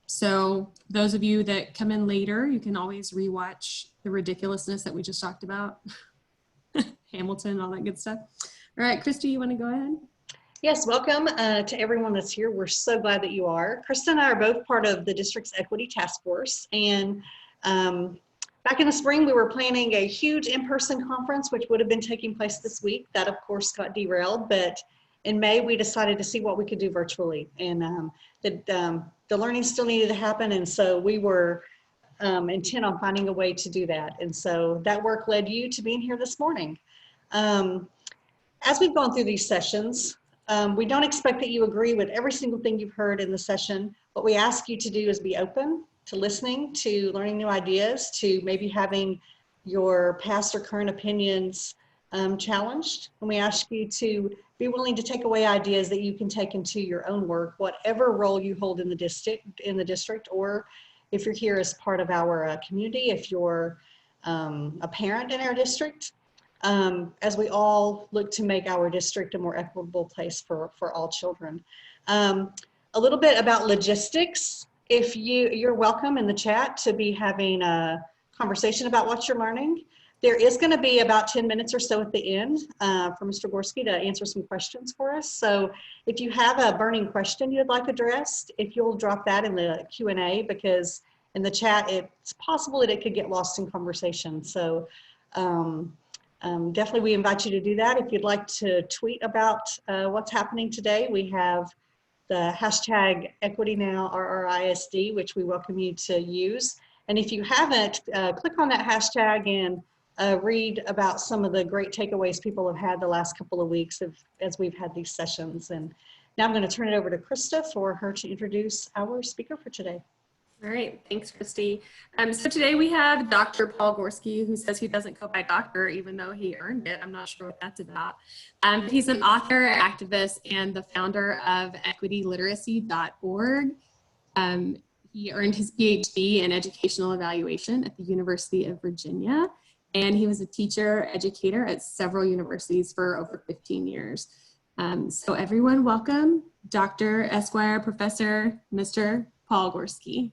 So those of you that come in later, you can always rewatch the ridiculousness that we just talked about. Hamilton, all that good stuff. All right, Christy, you want to go ahead? Yes, welcome to everyone that's here. We're so glad that you are. Krista and I are both part of the district's Equity Task Force. And back in the spring, we were planning a huge in-person conference, which would have been taking place this week. That, of course, got derailed. But in May, we decided to see what we could do virtually. And the learning still needed to happen. And so we were intent on finding a way to do that. And so that work led you to being here this morning. As we've gone through these sessions, we don't expect that you agree with every single thing you've heard in the session. What we ask you to do is be open to listening, to learning new ideas, to maybe having your past or current opinions challenged. And we ask you to be willing to take away ideas that you can take into your own work, whatever role you hold in the district, or if you're here as part of our community, if you're a parent in our district. As we all look to make our district a more equitable place for all children. A little bit about logistics. If you're welcome in the chat to be having a conversation about what you're learning. There is going to be about 10 minutes or so at the end for Mr. Gorski to answer some questions for us. So if you have a burning question you'd like addressed, if you'll drop that in the Q&A, because in the chat it's possible that it could get lost in conversation. So definitely we invite you to do that. If you'd like to tweet about what's happening today, we have the hashtag EquityNow RRISD, which we welcome you to use. And if you haven't, click on that hashtag and read about some of the great takeaways people have had the last couple of weeks as we've had these sessions. And now I'm going to turn it over to Krista for her to introduce our speaker for today. All right, thanks, Christy. So today we have Dr. Paul Gorski, who says he doesn't go by doctor, even though he earned it. I'm not sure what that's about. He's an author, activist, and the founder of EquityLiteracy.org. He earned his PhD in educational evaluation at the University of Virginia, and he was a teacher, educator at several universities for over 15 years. So everyone, welcome Dr. Esquire Professor Mr. Paul Gorski.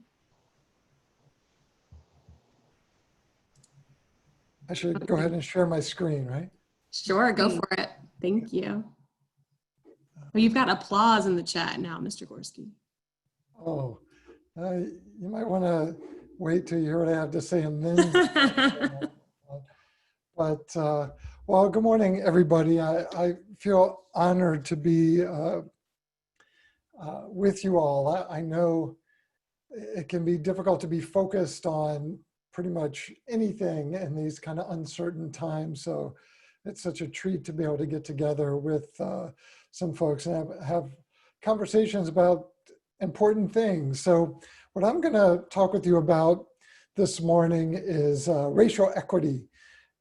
I should go ahead and share my screen, right? Sure, go for it. Thank you. Well, you've got applause in the chat now, Mr. Gorski. Oh, you might want to wait till you hear what I have to say and then. But, well, good morning, everybody. I feel honored to be with you all. I know it can be difficult to be focused on pretty much anything in these kind of uncertain times. So it's such a treat to be able to get together with some folks and have conversations about important things. So what I'm going to talk with you about this morning is racial equity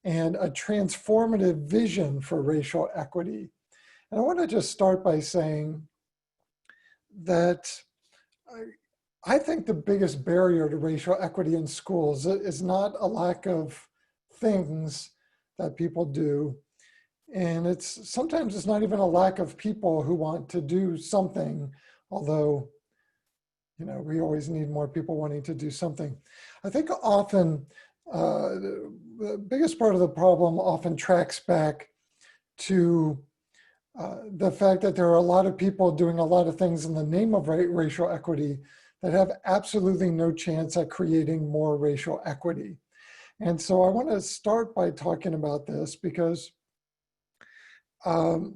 and a transformative vision for racial equity. And I want to just start by saying that I think the biggest barrier to racial equity in schools is not a lack of things that people do. And sometimes it's not even a lack of people who want to do something, although, you know, we always need more people wanting to do something. I think often the biggest part of the problem often tracks back to the fact that there are a lot of people doing a lot of things in the name of racial equity that have absolutely no chance at creating more racial equity. And so I want to start by talking about this because my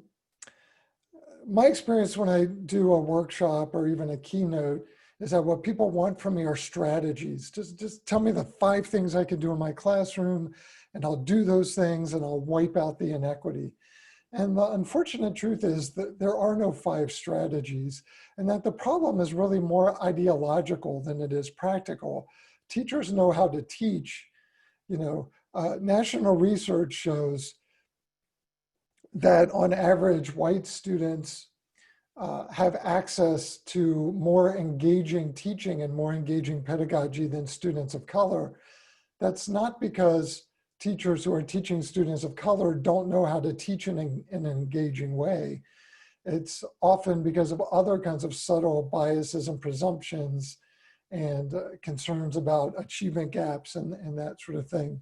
experience when I do a workshop or even a keynote is that what people want from me are strategies. Just tell me the 5 things I can do in my classroom and I'll do those things and I'll wipe out the inequity. And the unfortunate truth is that there are no 5 strategies and that the problem is really more ideological than it is practical. Teachers know how to teach. You know, national research shows that on average, white students have access to more engaging teaching and more engaging pedagogy than students of color. That's not because teachers who are teaching students of color don't know how to teach in an engaging way. it's often because of other kinds of subtle biases and presumptions and concerns about achievement gaps and that sort of thing.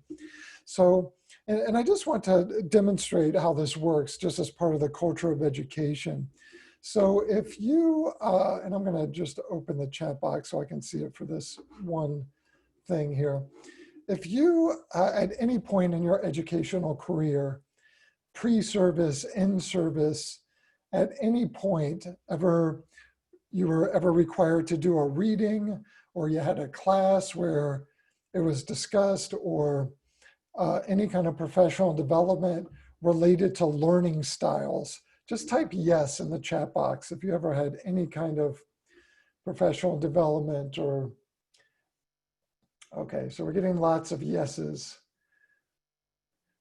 So, and I just want to demonstrate how this works just as part of the culture of education. So if you, and I'm going to just open the chat box so I can see it for this one thing here. If you, at any point in your educational career, pre-service, in-service, at any point you were ever required to do a reading, or you had a class where it was discussed, or any kind of professional development related to learning styles, just type yes in the chat box if you ever had any kind of professional development or, okay, so we're getting lots of yeses.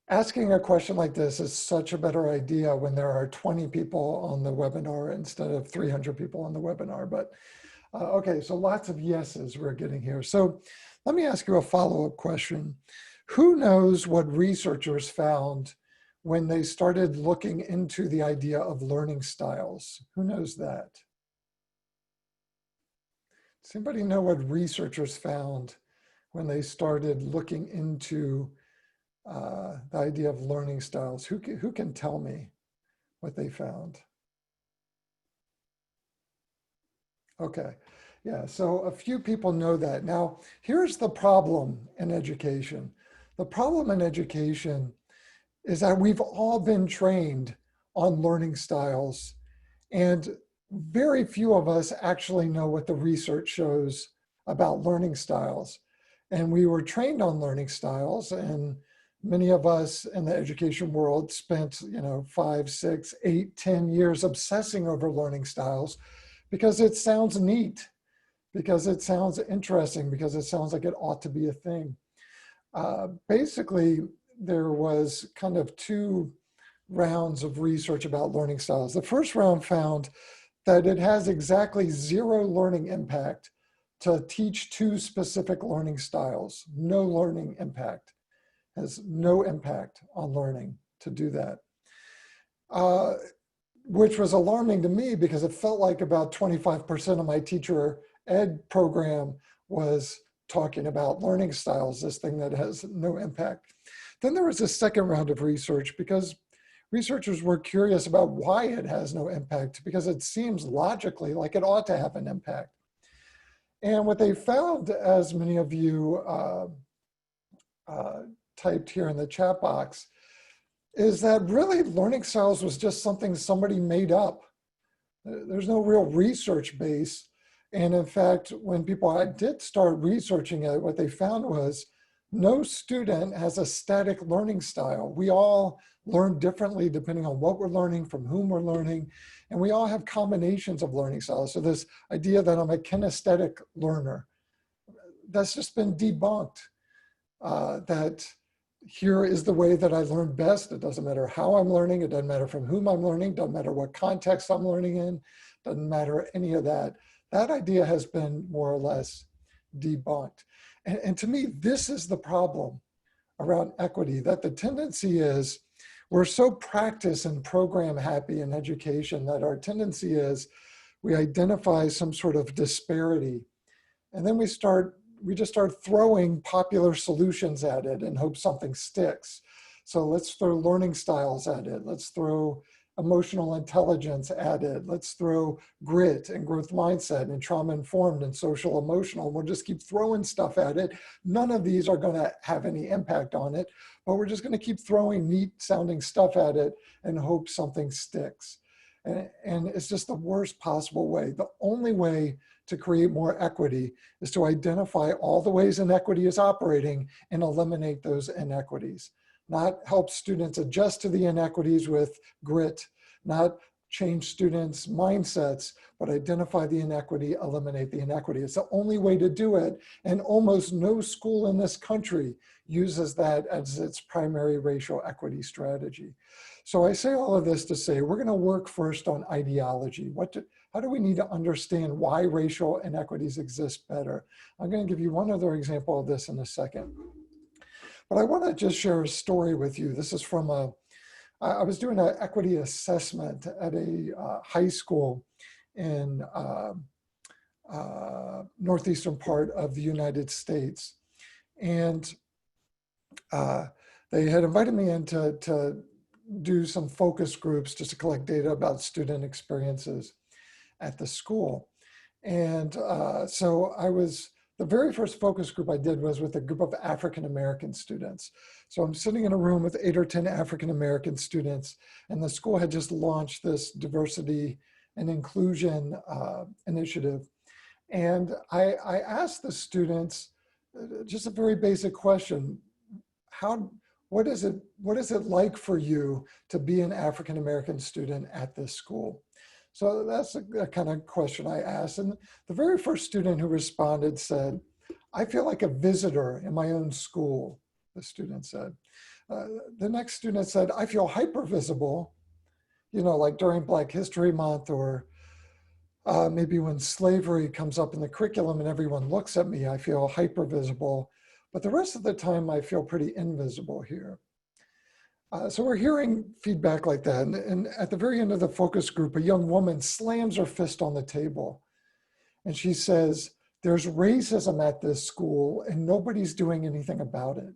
Asking a question like this is such a better idea when there are 20 people on the webinar instead of 300 people on the webinar. But okay, so lots of yeses we're getting here. So let me ask you a follow-up question. Who knows what researchers found when they started looking into the idea of learning styles? Who knows that? Does anybody know what researchers found when they started looking into the idea of learning styles? Who can tell me what they found? Okay, yeah, so a few people know that. Now, here's the problem in education. The problem in education is that we've all been trained on learning styles, and very few of us actually know what the research shows about learning styles. And we were trained on learning styles, and many of us in the education world spent, 5, 6, 8, 10 years obsessing over learning styles because it sounds neat, because it sounds interesting, because it sounds like it ought to be a thing. Basically, there was kind of 2 rounds of research about learning styles. The first round found that it has exactly 0 learning impact to teach 2 specific learning styles. No learning impact. Has no impact on learning to do that. Which was alarming to me because it felt like about 25% of my teacher ed program was talking about learning styles, this thing that has no impact. Then there was a second round of research because researchers were curious about why it has no impact, because it seems logically like it ought to have an impact. And what they found, as many of you typed here in the chat box, is that really learning styles was just something somebody made up. There's no real research base. And in fact, when people did start researching it, what they found was no student has a static learning style. We all learn differently depending on what we're learning, from whom we're learning, and we all have combinations of learning styles. So this idea that I'm a kinesthetic learner, that's just been debunked. That here is the way that I learn best. It doesn't matter how I'm learning. It doesn't matter from whom I'm learning. Doesn't matter what context I'm learning in. Doesn't matter any of that. That idea has been more or less debunked. And to me, this is the problem around equity, that the tendency is we're so practice and program happy in education that our tendency is we identify some sort of disparity. And then we just start throwing popular solutions at it and hope something sticks. So let's throw learning styles at it. Let's throw emotional intelligence at it. Let's throw grit and growth mindset and trauma-informed and social emotional. We'll just keep throwing stuff at it. None of these are going to have any impact on it, but we're just going to keep throwing neat sounding stuff at it and hope something sticks. And it's just the worst possible way. The only way to create more equity is to identify all the ways inequity is operating and eliminate those inequities. Not help students adjust to the inequities with grit, not change students' mindsets, but identify the inequity, eliminate the inequity. It's the only way to do it, and almost no school in this country uses that as its primary racial equity strategy. So I say all of this to say, we're gonna work first on ideology. How do we need to understand why racial inequities exist better? I'm gonna give you one other example of this in a second. But I want to just share a story with you. This is from a I was doing an equity assessment at a high school in northeastern part of the United States. And they had invited me in to do some focus groups just to collect data about student experiences at the school. And so the very first focus group I did was with a group of African-American students. So I'm sitting in a room with 8 or 10 African-American students, and the school had just launched this diversity and inclusion initiative. And I asked the students just a very basic question. What is it like for you to be an African-American student at this school? So that's a kind of question I asked. And the very first student who responded said, I feel like a visitor in my own school, the student said. The next student said, I feel hyper-visible, like during Black History Month, or maybe when slavery comes up in the curriculum and everyone looks at me, I feel hyper-visible. But the rest of the time, I feel pretty invisible here. So we're hearing feedback like that. And at the very end of the focus group, a young woman slams her fist on the table. And she says, there's racism at this school and nobody's doing anything about it.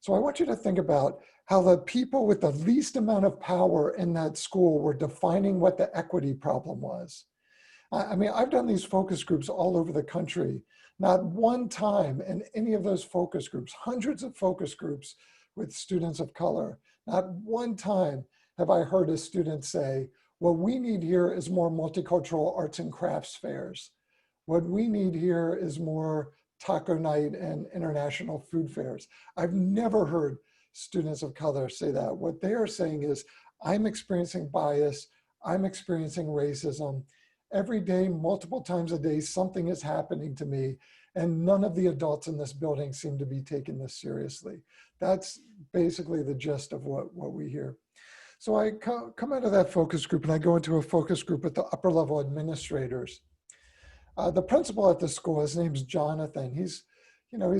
So I want you to think about how the people with the least amount of power in that school were defining what the equity problem was. I mean, I've done these focus groups all over the country. Not one time in any of those focus groups, hundreds of focus groups with students of color, not one time have I heard a student say, what we need here is more multicultural arts and crafts fairs. What we need here is more taco night and international food fairs. I've never heard students of color say that. What they are saying is, I'm experiencing bias, I'm experiencing racism. Every day, multiple times a day, something is happening to me, and none of the adults in this building seem to be taking this seriously. That's basically the gist of what we hear. So I come out of that focus group and I go into a focus group with the upper level administrators. The principal at the school, his name's Jonathan. He's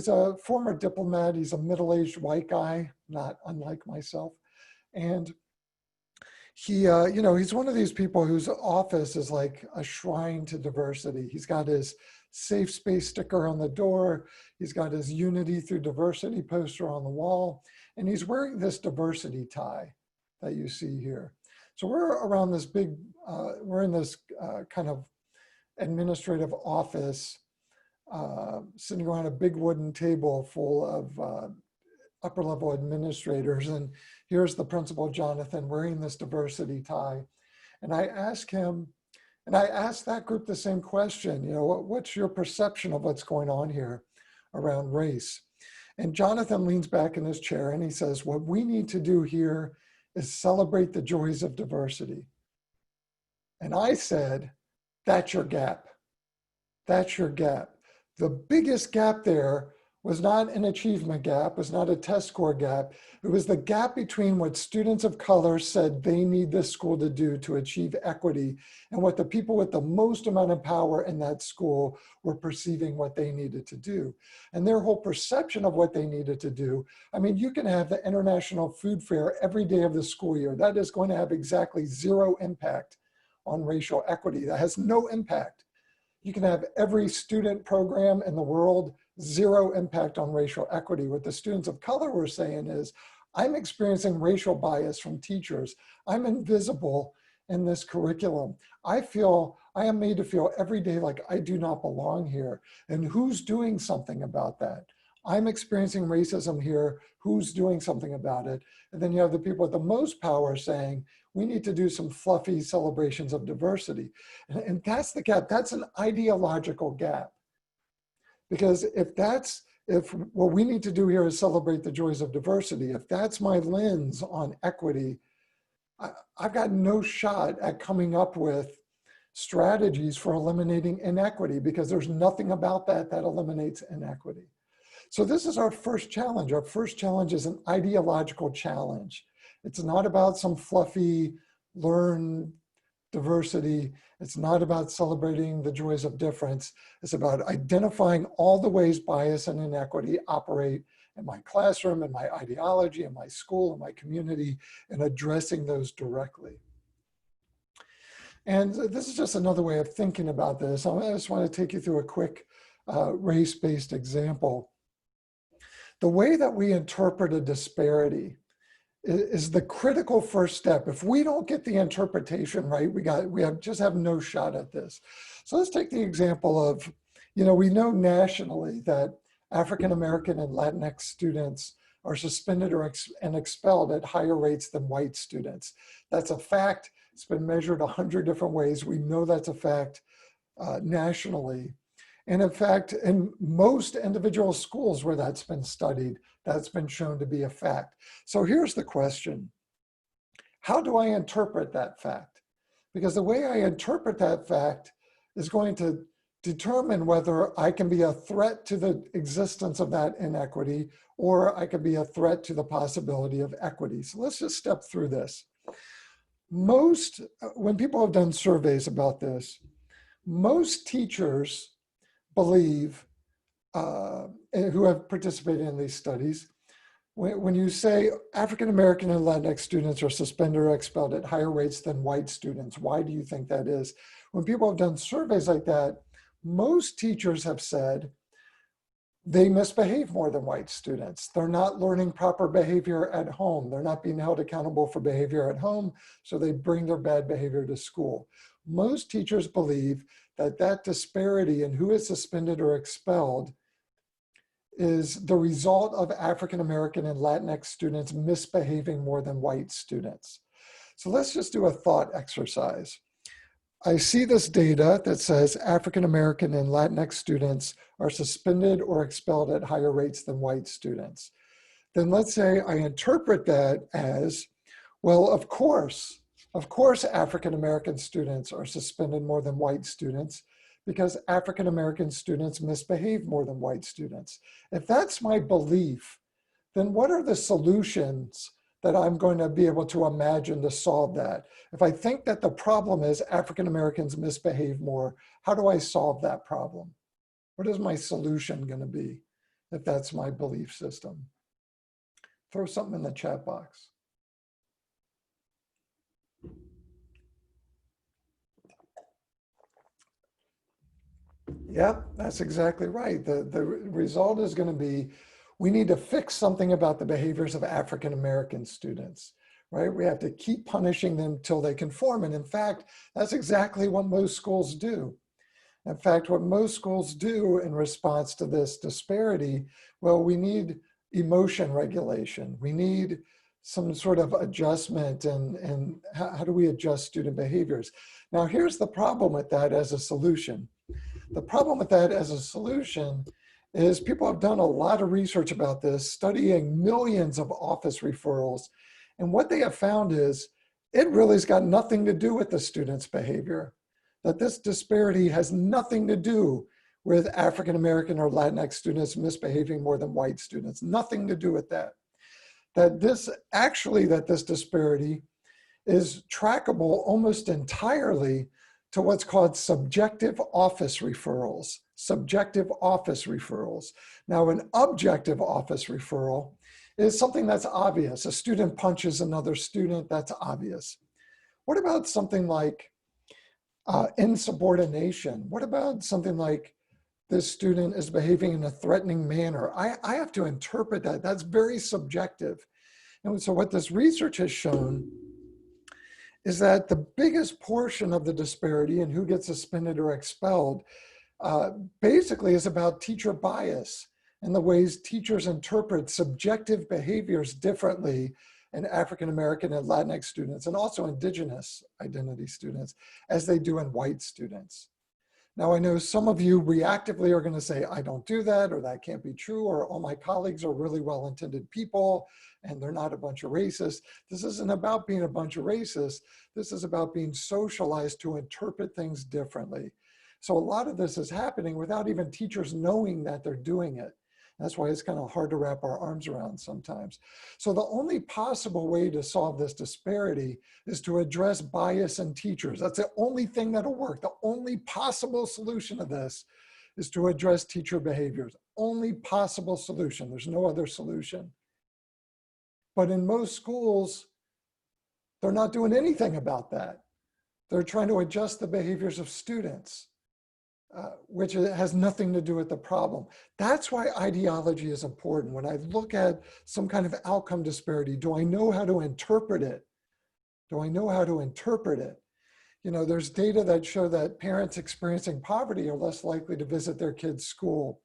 a former diplomat. He's a middle-aged white guy, not unlike myself. And he, he's one of these people whose office is like a shrine to diversity. He's got his safe space sticker on the door. He's got his unity through diversity poster on the wall. And he's wearing this diversity tie that you see here. So we're around this big, we're in this kind of administrative office, sitting around a big wooden table full of upper level administrators. And here's the principal, Jonathan, wearing this diversity tie. And I asked him, and I asked that group the same question, what's your perception of what's going on here around race? And Jonathan leans back in his chair and he says, what we need to do here is celebrate the joys of diversity. And I said, that's your gap. That's your gap. The biggest gap there was not an achievement gap, was not a test score gap. It was the gap between what students of color said they need this school to do to achieve equity and what the people with the most amount of power in that school were perceiving what they needed to do. And their whole perception of what they needed to do, I mean, you can have the International Food Fair every day of the school year. That is going to have exactly zero impact on racial equity. That has no impact. You can have every student program in the world, zero impact on racial equity. What the students of color were saying is, I'm experiencing racial bias from teachers. I'm invisible in this curriculum. I am made to feel every day like I do not belong here. And who's doing something about that? I'm experiencing racism here. Who's doing something about it? And then you have the people with the most power saying, we need to do some fluffy celebrations of diversity. And that's the gap. That's an ideological gap. Because if what we need to do here is celebrate the joys of diversity, if that's my lens on equity, I've got no shot at coming up with strategies for eliminating inequity because there's nothing about that eliminates inequity. So this is our first challenge. Our first challenge is an ideological challenge. It's not about some fluffy learn diversity. It's not about celebrating the joys of difference. It's about identifying all the ways bias and inequity operate in my classroom, in my ideology, in my school, in my community, and addressing those directly. And this is just another way of thinking about this. I just want to take you through a quick race-based example. The way that we interpret a disparity is the critical first step. If we don't get the interpretation right, we just have no shot at this. So let's take the example of, we know nationally that African American and Latinx students are suspended and expelled at higher rates than white students. That's a fact. It's been measured 100 different ways. We know that's a fact nationally. And in fact, in most individual schools where that's been studied, that's been shown to be a fact. So here's the question. How do I interpret that fact? Because the way I interpret that fact is going to determine whether I can be a threat to the existence of that inequity, or I could be a threat to the possibility of equity. So let's just step through this. When people have done surveys about this, most teachers believe, who have participated in these studies, when you say African American and Latinx students are suspended or expelled at higher rates than white students, why do you think that is? When people have done surveys like that, most teachers have said they misbehave more than white students. They're not learning proper behavior at home. They're not being held accountable for behavior at home, so they bring their bad behavior to school. Most teachers believe that disparity in who is suspended or expelled is the result of African American and Latinx students misbehaving more than white students. So let's just do a thought exercise. I see this data that says African American and Latinx students are suspended or expelled at higher rates than white students. Then let's say I interpret that as, well, of course African American students are suspended more than white students because African American students misbehave more than white students. If that's my belief, then what are the solutions that I'm going to be able to imagine to solve that? If I think that the problem is African Americans misbehave more, how do I solve that problem? What is my solution going to be if that's my belief system? Throw something in the chat box. Yep, that's exactly right. The result is going to be, we need to fix something about the behaviors of African American students, right? We have to keep punishing them till they conform. And in fact, that's exactly what most schools do. In fact, what most schools do in response to this disparity, well, we need emotion regulation. We need some sort of adjustment and how do we adjust student behaviors? Now, here's the problem with that as a solution. The problem with that as a solution is people have done a lot of research about this, studying millions of office referrals. And what they have found is it really has got nothing to do with the student's behavior, that this disparity has nothing to do with African American or Latinx students misbehaving more than white students, nothing to do with that. That this disparity is trackable almost entirely to what's called subjective office referrals. Subjective office referrals. Now, an objective office referral is something that's obvious. A student punches another student, that's obvious. What about something like insubordination? What about something like this student is behaving in a threatening manner? I have to interpret that. That's very subjective. And so what this research has shown is that the biggest portion of the disparity in who gets suspended or expelled basically is about teacher bias and the ways teachers interpret subjective behaviors differently in African American and Latinx students, and also indigenous identity students, as they do in white students. Now, I know some of you reactively are going to say, I don't do that, or that can't be true, or all my colleagues are really well-intended people, and they're not a bunch of racists. This isn't about being a bunch of racists. This is about being socialized to interpret things differently. So a lot of this is happening without even teachers knowing that they're doing it. That's why it's kind of hard to wrap our arms around sometimes. So the only possible way to solve this disparity is to address bias in teachers. That's the only thing that'll work. The only possible solution to this is to address teacher behaviors. Only possible solution. There's no other solution. But in most schools, they're not doing anything about that. They're trying to adjust the behaviors of students, which has nothing to do with the problem. That's why ideology is important. When I look at some kind of outcome disparity, do I know how to interpret it? Do I know how to interpret it? You know, there's data that show that parents experiencing poverty are less likely to visit their kids' school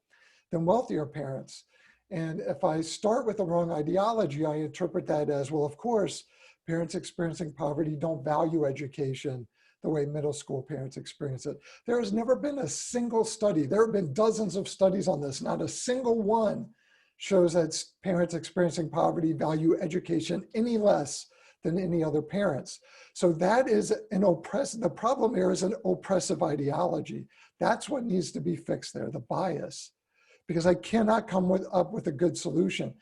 than wealthier parents. And if I start with the wrong ideology, I interpret that as, well, of course, parents experiencing poverty don't value education the way middle school parents experience it. There has never been a single study. There have been dozens of studies on this. Not a single one shows that parents experiencing poverty value education any less than any other parents. So that is the problem here is an oppressive ideology. That's what needs to be fixed there, the bias, because I cannot come up with a good solution.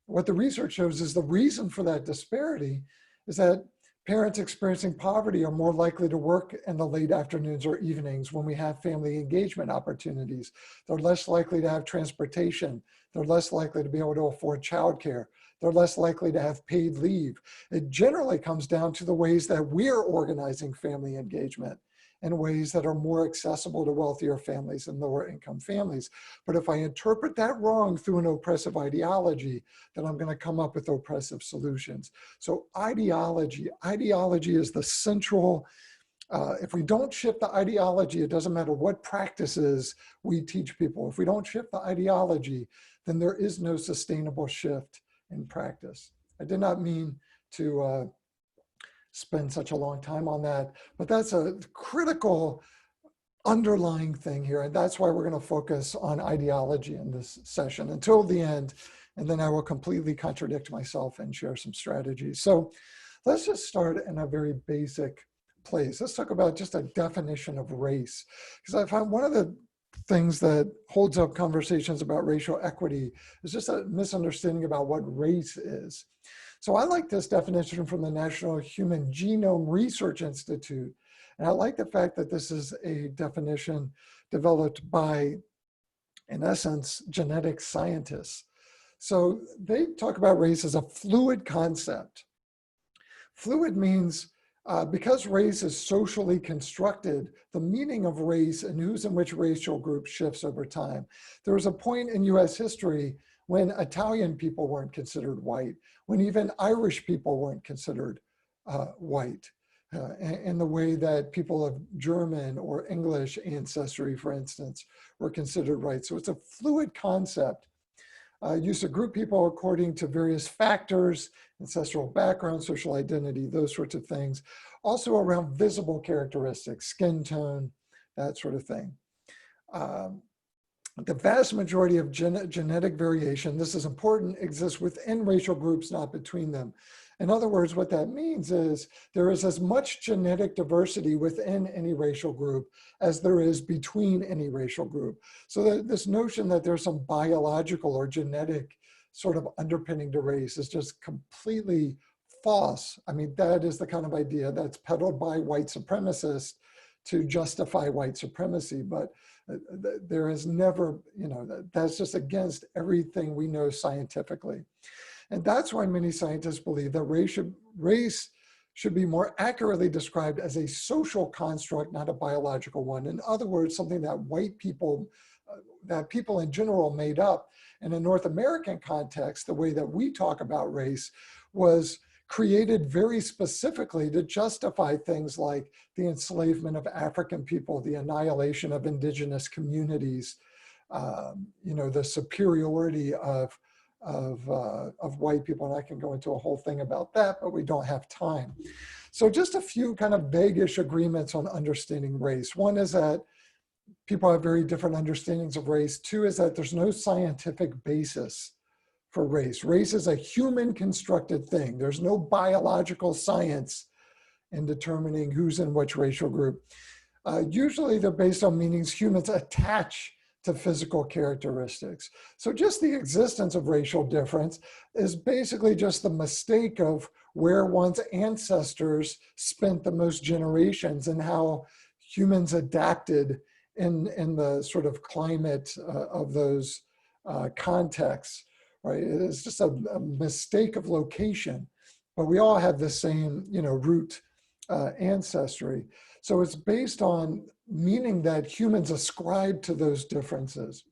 What the research shows is the reason for that disparity is that parents experiencing poverty are more likely to work in the late afternoons or evenings when we have family engagement opportunities. They're less likely to have transportation. They're less likely to be able to afford childcare. They're less likely to have paid leave. It generally comes down to the ways that we're organizing family engagement in ways that are more accessible to wealthier families and lower income families. But if I interpret that wrong through an oppressive ideology, then I'm gonna come up with oppressive solutions. So ideology is the central, if we don't shift the ideology, it doesn't matter what practices we teach people. If we don't shift the ideology, then there is no sustainable shift in practice. I did not mean to spend such a long time on that, but that's a critical underlying thing here. And that's why we're going to focus on ideology in this session until the end. And then I will completely contradict myself and share some strategies. So let's just start in a very basic place. Let's talk about just a definition of race. Because I find one of the things that holds up conversations about racial equity is just a misunderstanding about what race is. So I like this definition from the National Human Genome Research Institute. And I like the fact that this is a definition developed by, in essence, genetic scientists. So they talk about race as a fluid concept. Fluid means because race is socially constructed, the meaning of race and who's in which racial group shifts over time. There was a point in US history when Italian people weren't considered white, when even Irish people weren't considered white, in the way that people of German or English ancestry, for instance, were considered white. So it's a fluid concept. Used to group people according to various factors, ancestral background, social identity, those sorts of things. Also around visible characteristics, skin tone, that sort of thing. The vast majority of genetic variation, this is important, exists within racial groups, not between them. In other words, what that means is there is as much genetic diversity within any racial group as there is between any racial group. So this notion that there's some biological or genetic sort of underpinning to race is just completely false. I mean, that is the kind of idea that's peddled by white supremacists to justify white supremacy, but there is never, that's just against everything we know scientifically. And that's why many scientists believe that race should be more accurately described as a social construct, not a biological one. In other words, something that white people, that people in general made up. In a North American context, the way that we talk about race was created very specifically to justify things like the enslavement of African people, the annihilation of indigenous communities, the superiority of white people. And I can go into a whole thing about that, but we don't have time. So just a few kind of vague-ish agreements on understanding race. One is that people have very different understandings of race. Two is that there's no scientific basis for race. Race is a human constructed thing. There's no biological science in determining who's in which racial group. Usually they're based on meanings humans attach to physical characteristics. So just the existence of racial difference is basically just the mistake of where one's ancestors spent the most generations and how humans adapted in the sort of climate of those contexts, right? It's just a mistake of location, but we all have the same, root ancestry. So it's based on meaning that humans ascribe to those differences.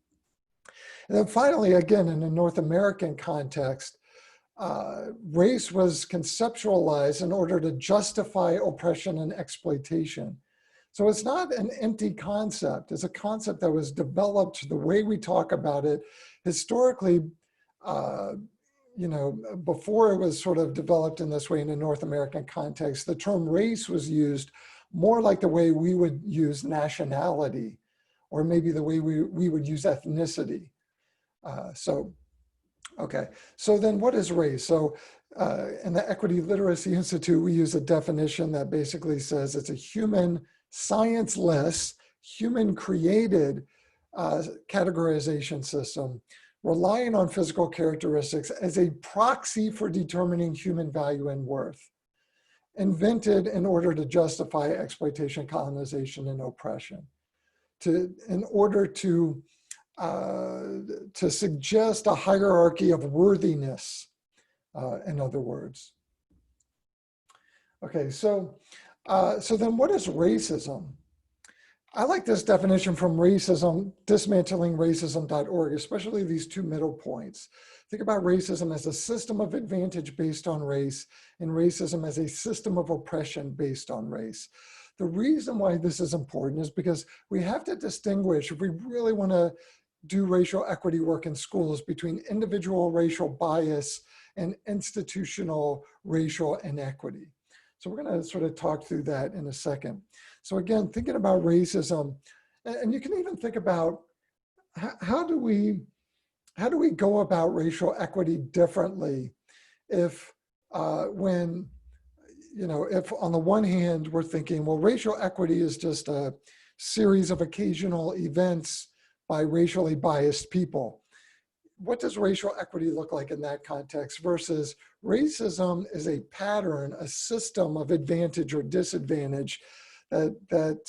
And then finally, again, in a North American context, race was conceptualized in order to justify oppression and exploitation. So it's not an empty concept. It's a concept that was developed the way we talk about it historically, before it was sort of developed in this way in a North American context. The term race was used more like the way we would use nationality, or maybe the way we would use ethnicity. Okay, so then what is race? So in the Equity Literacy Institute, we use a definition that basically says it's a human, science-less, human-created categorization system relying on physical characteristics as a proxy for determining human value and worth, invented in order to justify exploitation, colonization, and oppression, in order to suggest a hierarchy of worthiness, in other words. Okay, so then what is racism? I like this definition from dismantlingracism.org, especially these two middle points. Think about racism as a system of advantage based on race, and racism as a system of oppression based on race. The reason why this is important is because we have to distinguish, if we really want to do racial equity work in schools, between individual racial bias and institutional racial inequity. So we're going to sort of talk through that in a second. So again, thinking about racism, and you can even think about how do we go about racial equity differently if if on the one hand we're thinking, well, racial equity is just a series of occasional events by racially biased people. What does racial equity look like in that context versus racism is a pattern, a system of advantage or disadvantage that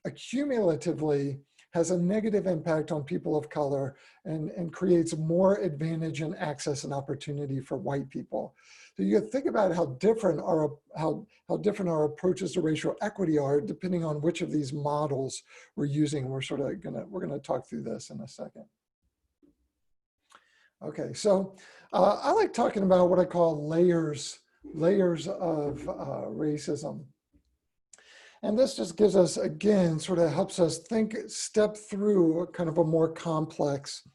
accumulatively has a negative impact on people of color and creates more advantage and access and opportunity for white people. So you think about how different our approaches to racial equity are depending on which of these models we're using. We're gonna talk through this in a second. Okay, so I like talking about what I call layers of racism. And this just gives us, again, sort of helps us step through kind of a more complex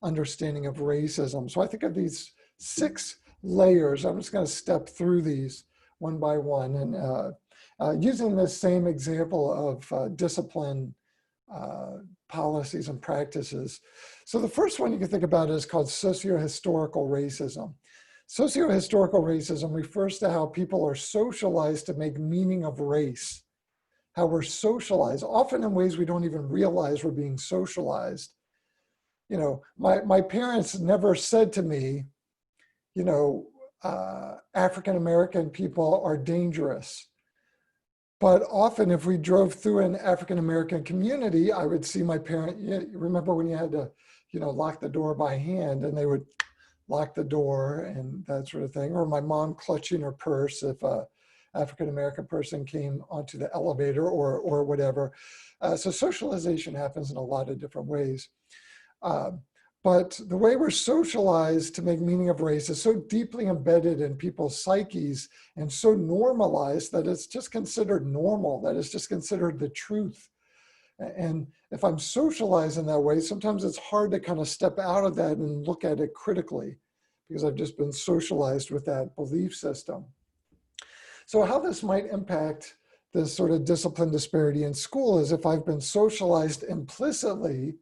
understanding of racism. So I think of these 6 layers. I'm just going to step through these one by one, and using this same example of discipline policies and practices. So the first one you can think about is called socio-historical racism. Socio-historical racism refers to how people are socialized to make meaning of race, how we're socialized, often in ways we don't even realize we're being socialized. My parents never said to me, African-American people are dangerous. But often if we drove through an African-American community, I would see my parent, remember when you had to, lock the door by hand, and they would lock the door and that sort of thing, or my mom clutching her purse if a African-American person came onto the elevator or whatever. So socialization happens in a lot of different ways. But the way we're socialized to make meaning of race is so deeply embedded in people's psyches and so normalized that it's just considered normal, that it's just considered the truth. And if I'm socialized in that way, sometimes it's hard to kind of step out of that and look at it critically because I've just been socialized with that belief system. So how this might impact this sort of discipline disparity in school is if I've been socialized implicitly,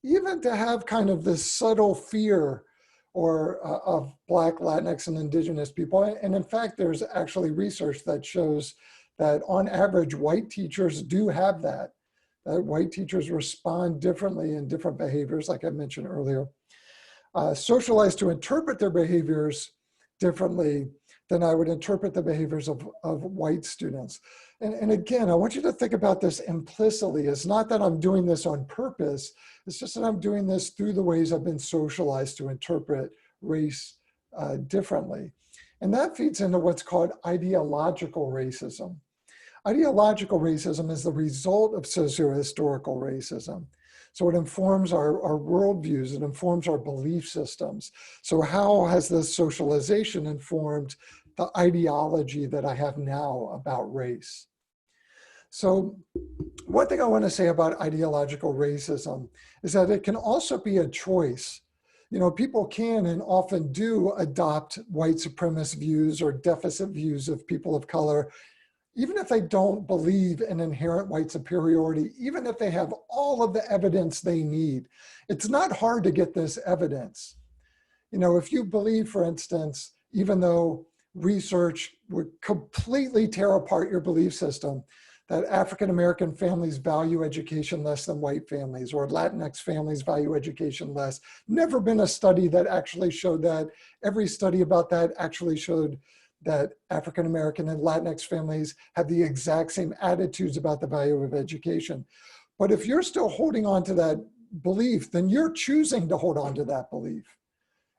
even to have kind of this subtle fear of Black, Latinx, and Indigenous people. And in fact, there's actually research that shows that on average, white teachers do have that white teachers respond differently in different behaviors, like I mentioned earlier. Socialized to interpret their behaviors differently then I would interpret the behaviors of white students. And again, I want you to think about this implicitly. It's not that I'm doing this on purpose. It's just that I'm doing this through the ways I've been socialized to interpret race differently. And that feeds into what's called ideological racism. Ideological racism is the result of socio-historical racism. So it informs our worldviews, it informs our belief systems. So how has this socialization informed the ideology that I have now about race? So one thing I want to say about ideological racism is that it can also be a choice. You know, people can and often do adopt white supremacist views or deficit views of people of color, even if they don't believe in inherent white superiority, even if they have all of the evidence they need. It's not hard to get this evidence. You know, if you believe, for instance, even though research would completely tear apart your belief system, that African-American families value education less than white families, or Latinx families value education less. Never been a study that actually showed that. Every study about that actually showed that African-American and Latinx families have the exact same attitudes about the value of education. But if you're still holding on to that belief, then you're choosing to hold on to that belief.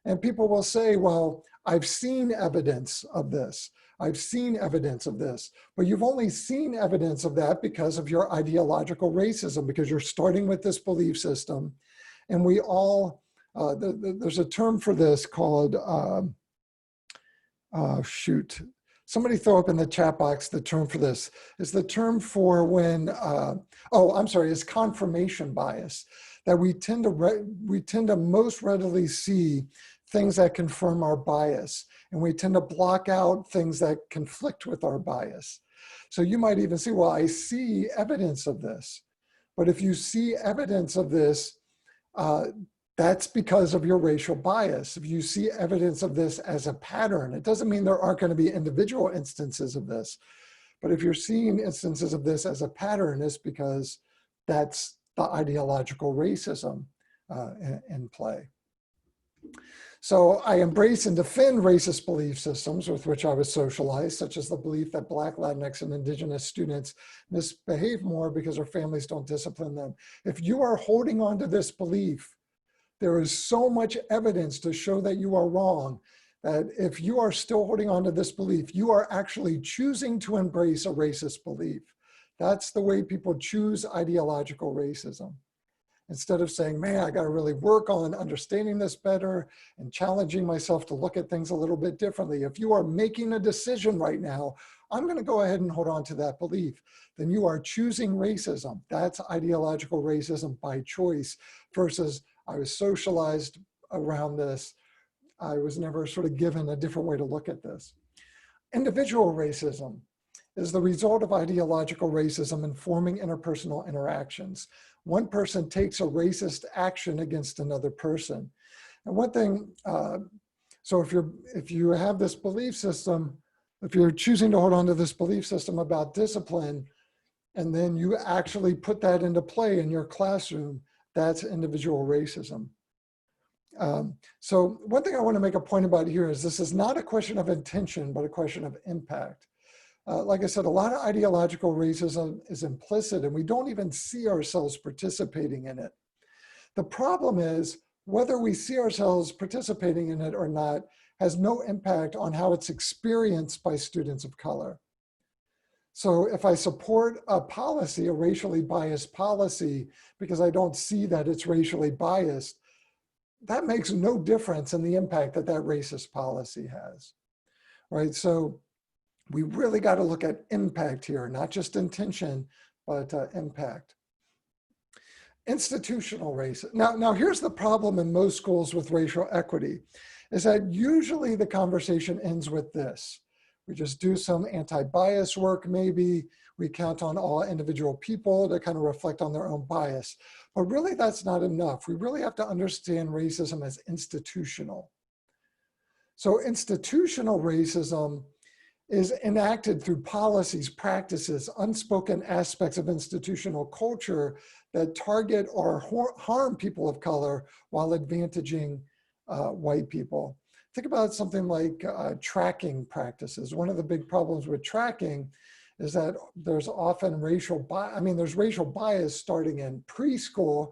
And people will say, well, I've seen evidence of this. I've seen evidence of this, but you've only seen evidence of that because of your ideological racism, because you're starting with this belief system. And we all, there's a term for this called, somebody throw up in the chat box the term for this. It's the term for when, it's confirmation bias, that we tend to most readily see things that confirm our bias, and we tend to block out things that conflict with our bias. So you might even say, well, I see evidence of this. But if you see evidence of this, that's because of your racial bias. If you see evidence of this as a pattern, it doesn't mean there aren't going to be individual instances of this. But if you're seeing instances of this as a pattern, it's because that's the ideological racism in play. So I embrace and defend racist belief systems with which I was socialized, such as the belief that Black, Latinx, and Indigenous students misbehave more because their families don't discipline them. If you are holding on to this belief, there is so much evidence to show that you are wrong, that if you are still holding on to this belief, you are actually choosing to embrace a racist belief. That's the way people choose ideological racism. Instead of saying, man, I got to really work on understanding this better and challenging myself to look at things a little bit differently. If you are making a decision right now, I'm going to go ahead and hold on to that belief, then you are choosing racism. That's ideological racism by choice versus I was socialized around this. I was never sort of given a different way to look at this. Individual racism is the result of ideological racism informing interpersonal interactions. One person takes a racist action against another person. And one thing, so if you have this belief system, if you're choosing to hold on to this belief system about discipline, and then you actually put that into play in your classroom, that's individual racism. So one thing I want to make a point about here is this is not a question of intention, but a question of impact. Like I said, a lot of ideological racism is implicit and we don't even see ourselves participating in it. The problem is whether we see ourselves participating in it or not has no impact on how it's experienced by students of color. So if I support a policy, a racially biased policy, because I don't see that it's racially biased, that makes no difference in the impact that that racist policy has, right? So we really got to look at impact here, not just intention, but impact. Institutional racism. Now here's the problem in most schools with racial equity, is that usually the conversation ends with this. We just do some anti-bias work, maybe. We count on all individual people to kind of reflect on their own bias. But really that's not enough. We really have to understand racism as institutional. So institutional racism is enacted through policies, practices, unspoken aspects of institutional culture that target or harm people of color while advantaging white people. think about something like tracking practices. One of the big problems with tracking is that there's often racial bias. I mean, there's racial bias starting in preschool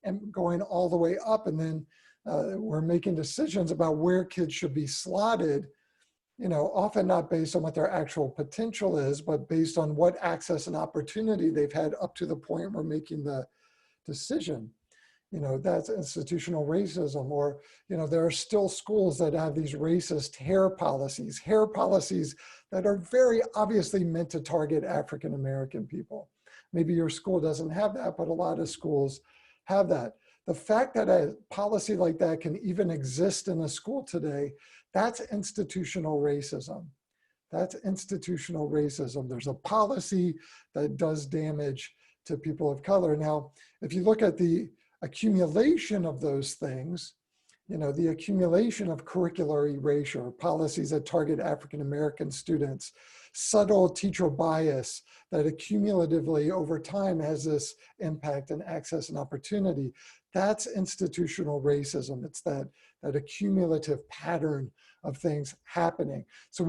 and going all the way up. And then we're making decisions about where kids should be slotted, you know, often not based on what their actual potential is, but based on what access and opportunity they've had up to the point we're making the decision. You know, that's institutional racism. Or, you know, there are still schools that have these racist hair policies that are very obviously meant to target African-American people. Maybe your school doesn't have that, but a lot of schools have that. The fact that a policy like that can even exist in a school today, that's institutional racism. That's institutional racism. There's a policy that does damage to people of color. Now, if you look at the accumulation of those things, you know, the accumulation of curricular erasure, policies that target African-American students, subtle teacher bias that accumulatively over time has this impact and access and opportunity, that's institutional racism. It's that accumulative pattern of things happening. So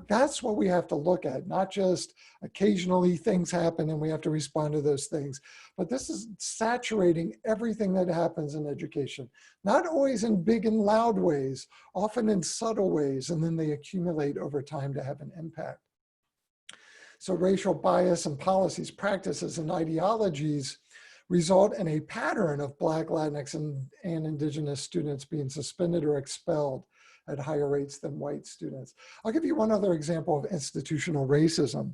that's what we have to look at, not just occasionally things happen and we have to respond to those things, but this is saturating everything that happens in education, not always in big and loud ways, often in subtle ways, and then they accumulate over time to have an impact. So racial bias and policies, practices, and ideologies result in a pattern of Black, Latinx, and Indigenous students being suspended or expelled at higher rates than white students. I'll give you one other example of institutional racism.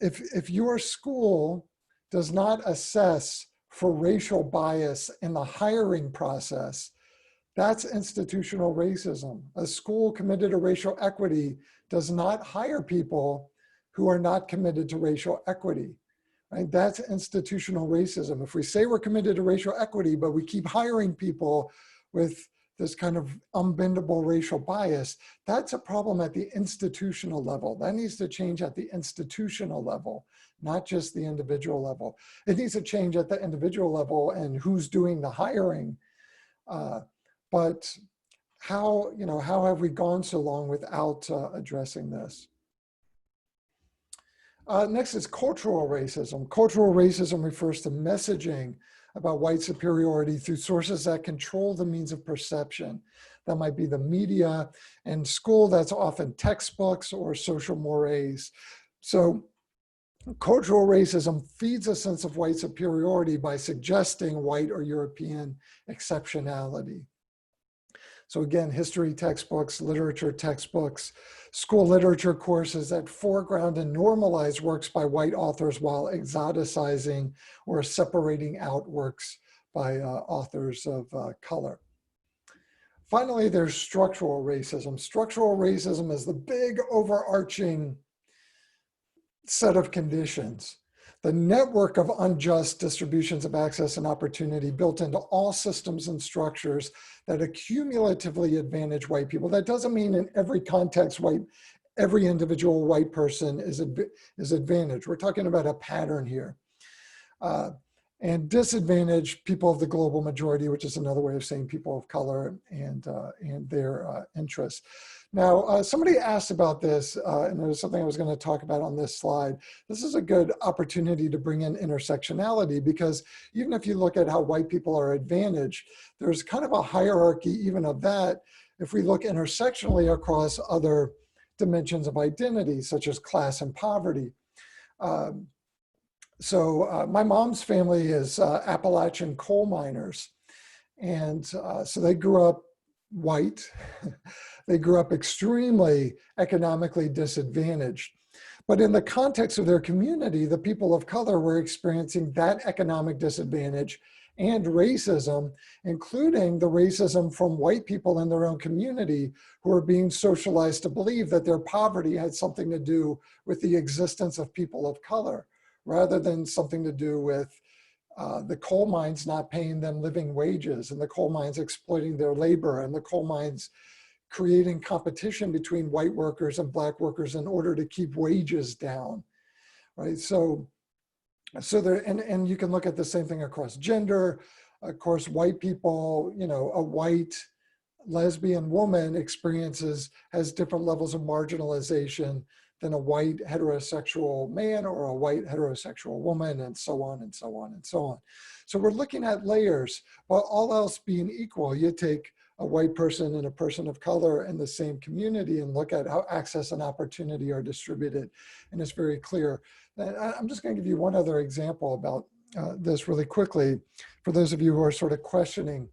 If your school does not assess for racial bias in the hiring process, that's institutional racism. A school committed to racial equity does not hire people who are not committed to racial equity. Right? That's institutional racism. If we say we're committed to racial equity, but we keep hiring people with this kind of unbendable racial bias, that's a problem at the institutional level. That needs to change at the institutional level, not just the individual level. It needs to change at the individual level and who's doing the hiring. But how have we gone so long without addressing this? Next is cultural racism. Cultural racism refers to messaging about white superiority through sources that control the means of perception. That might be the media, and school, that's often textbooks or social mores. So cultural racism feeds a sense of white superiority by suggesting white or European exceptionality. So again, history textbooks, literature textbooks, school literature courses that foreground and normalize works by white authors while exoticizing or separating out works by authors of color. Finally, there's structural racism. Structural racism is the big overarching set of conditions, the network of unjust distributions of access and opportunity built into all systems and structures that accumulatively advantage white people. That doesn't mean in every context every individual white person is advantaged. We're talking about a pattern here. And disadvantage people of the global majority, which is another way of saying people of color and their interests. Now, somebody asked about this, and there's something I was going to talk about on this slide. This is a good opportunity to bring in intersectionality, because even if you look at how white people are advantaged, there's kind of a hierarchy even of that if we look intersectionally across other dimensions of identity, such as class and poverty. So my mom's family is Appalachian coal miners. And so they grew up white. They grew up extremely economically disadvantaged. But in the context of their community, the people of color were experiencing that economic disadvantage and racism, including the racism from white people in their own community who are being socialized to believe that their poverty had something to do with the existence of people of color, rather than something to do with the coal mines not paying them living wages, and the coal mines exploiting their labor, and the coal mines creating competition between white workers and Black workers in order to keep wages down, right? So there, and you can look at the same thing across gender. Of course, white people, you know, a white lesbian woman has different levels of marginalization than a white heterosexual man or a white heterosexual woman, and so on and so on and so on. So we're looking at layers, while all else being equal. You take a white person and a person of color in the same community and look at how access and opportunity are distributed, and it's very clear. And I'm just going to give you one other example about this really quickly, for those of you who are sort of questioning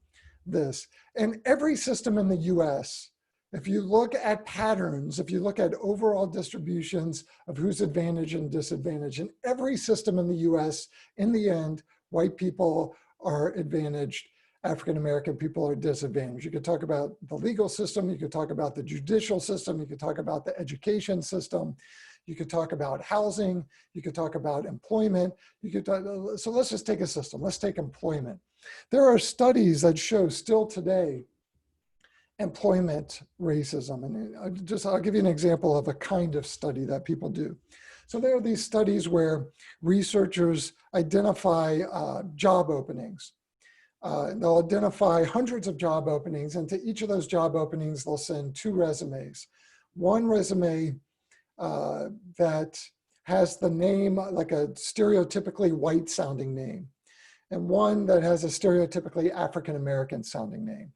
this. In every system in the US, if you look at patterns, if you look at overall distributions of who's advantaged and disadvantaged, in every system in the US, in the end, white people are advantaged, African-American people are disadvantaged. You could talk about the legal system, you could talk about the judicial system, you could talk about the education system, you could talk about housing, you could talk about employment, you could talk, so let's just take a system, let's take employment. There are studies that show still today employment racism. And I'll give you an example of a kind of study that people do. So there are these studies where researchers identify job openings. They'll identify hundreds of job openings, and to each of those job openings, they'll send 2 resumes. One resume that has the name, like a stereotypically white sounding name, and one that has a stereotypically African-American sounding name.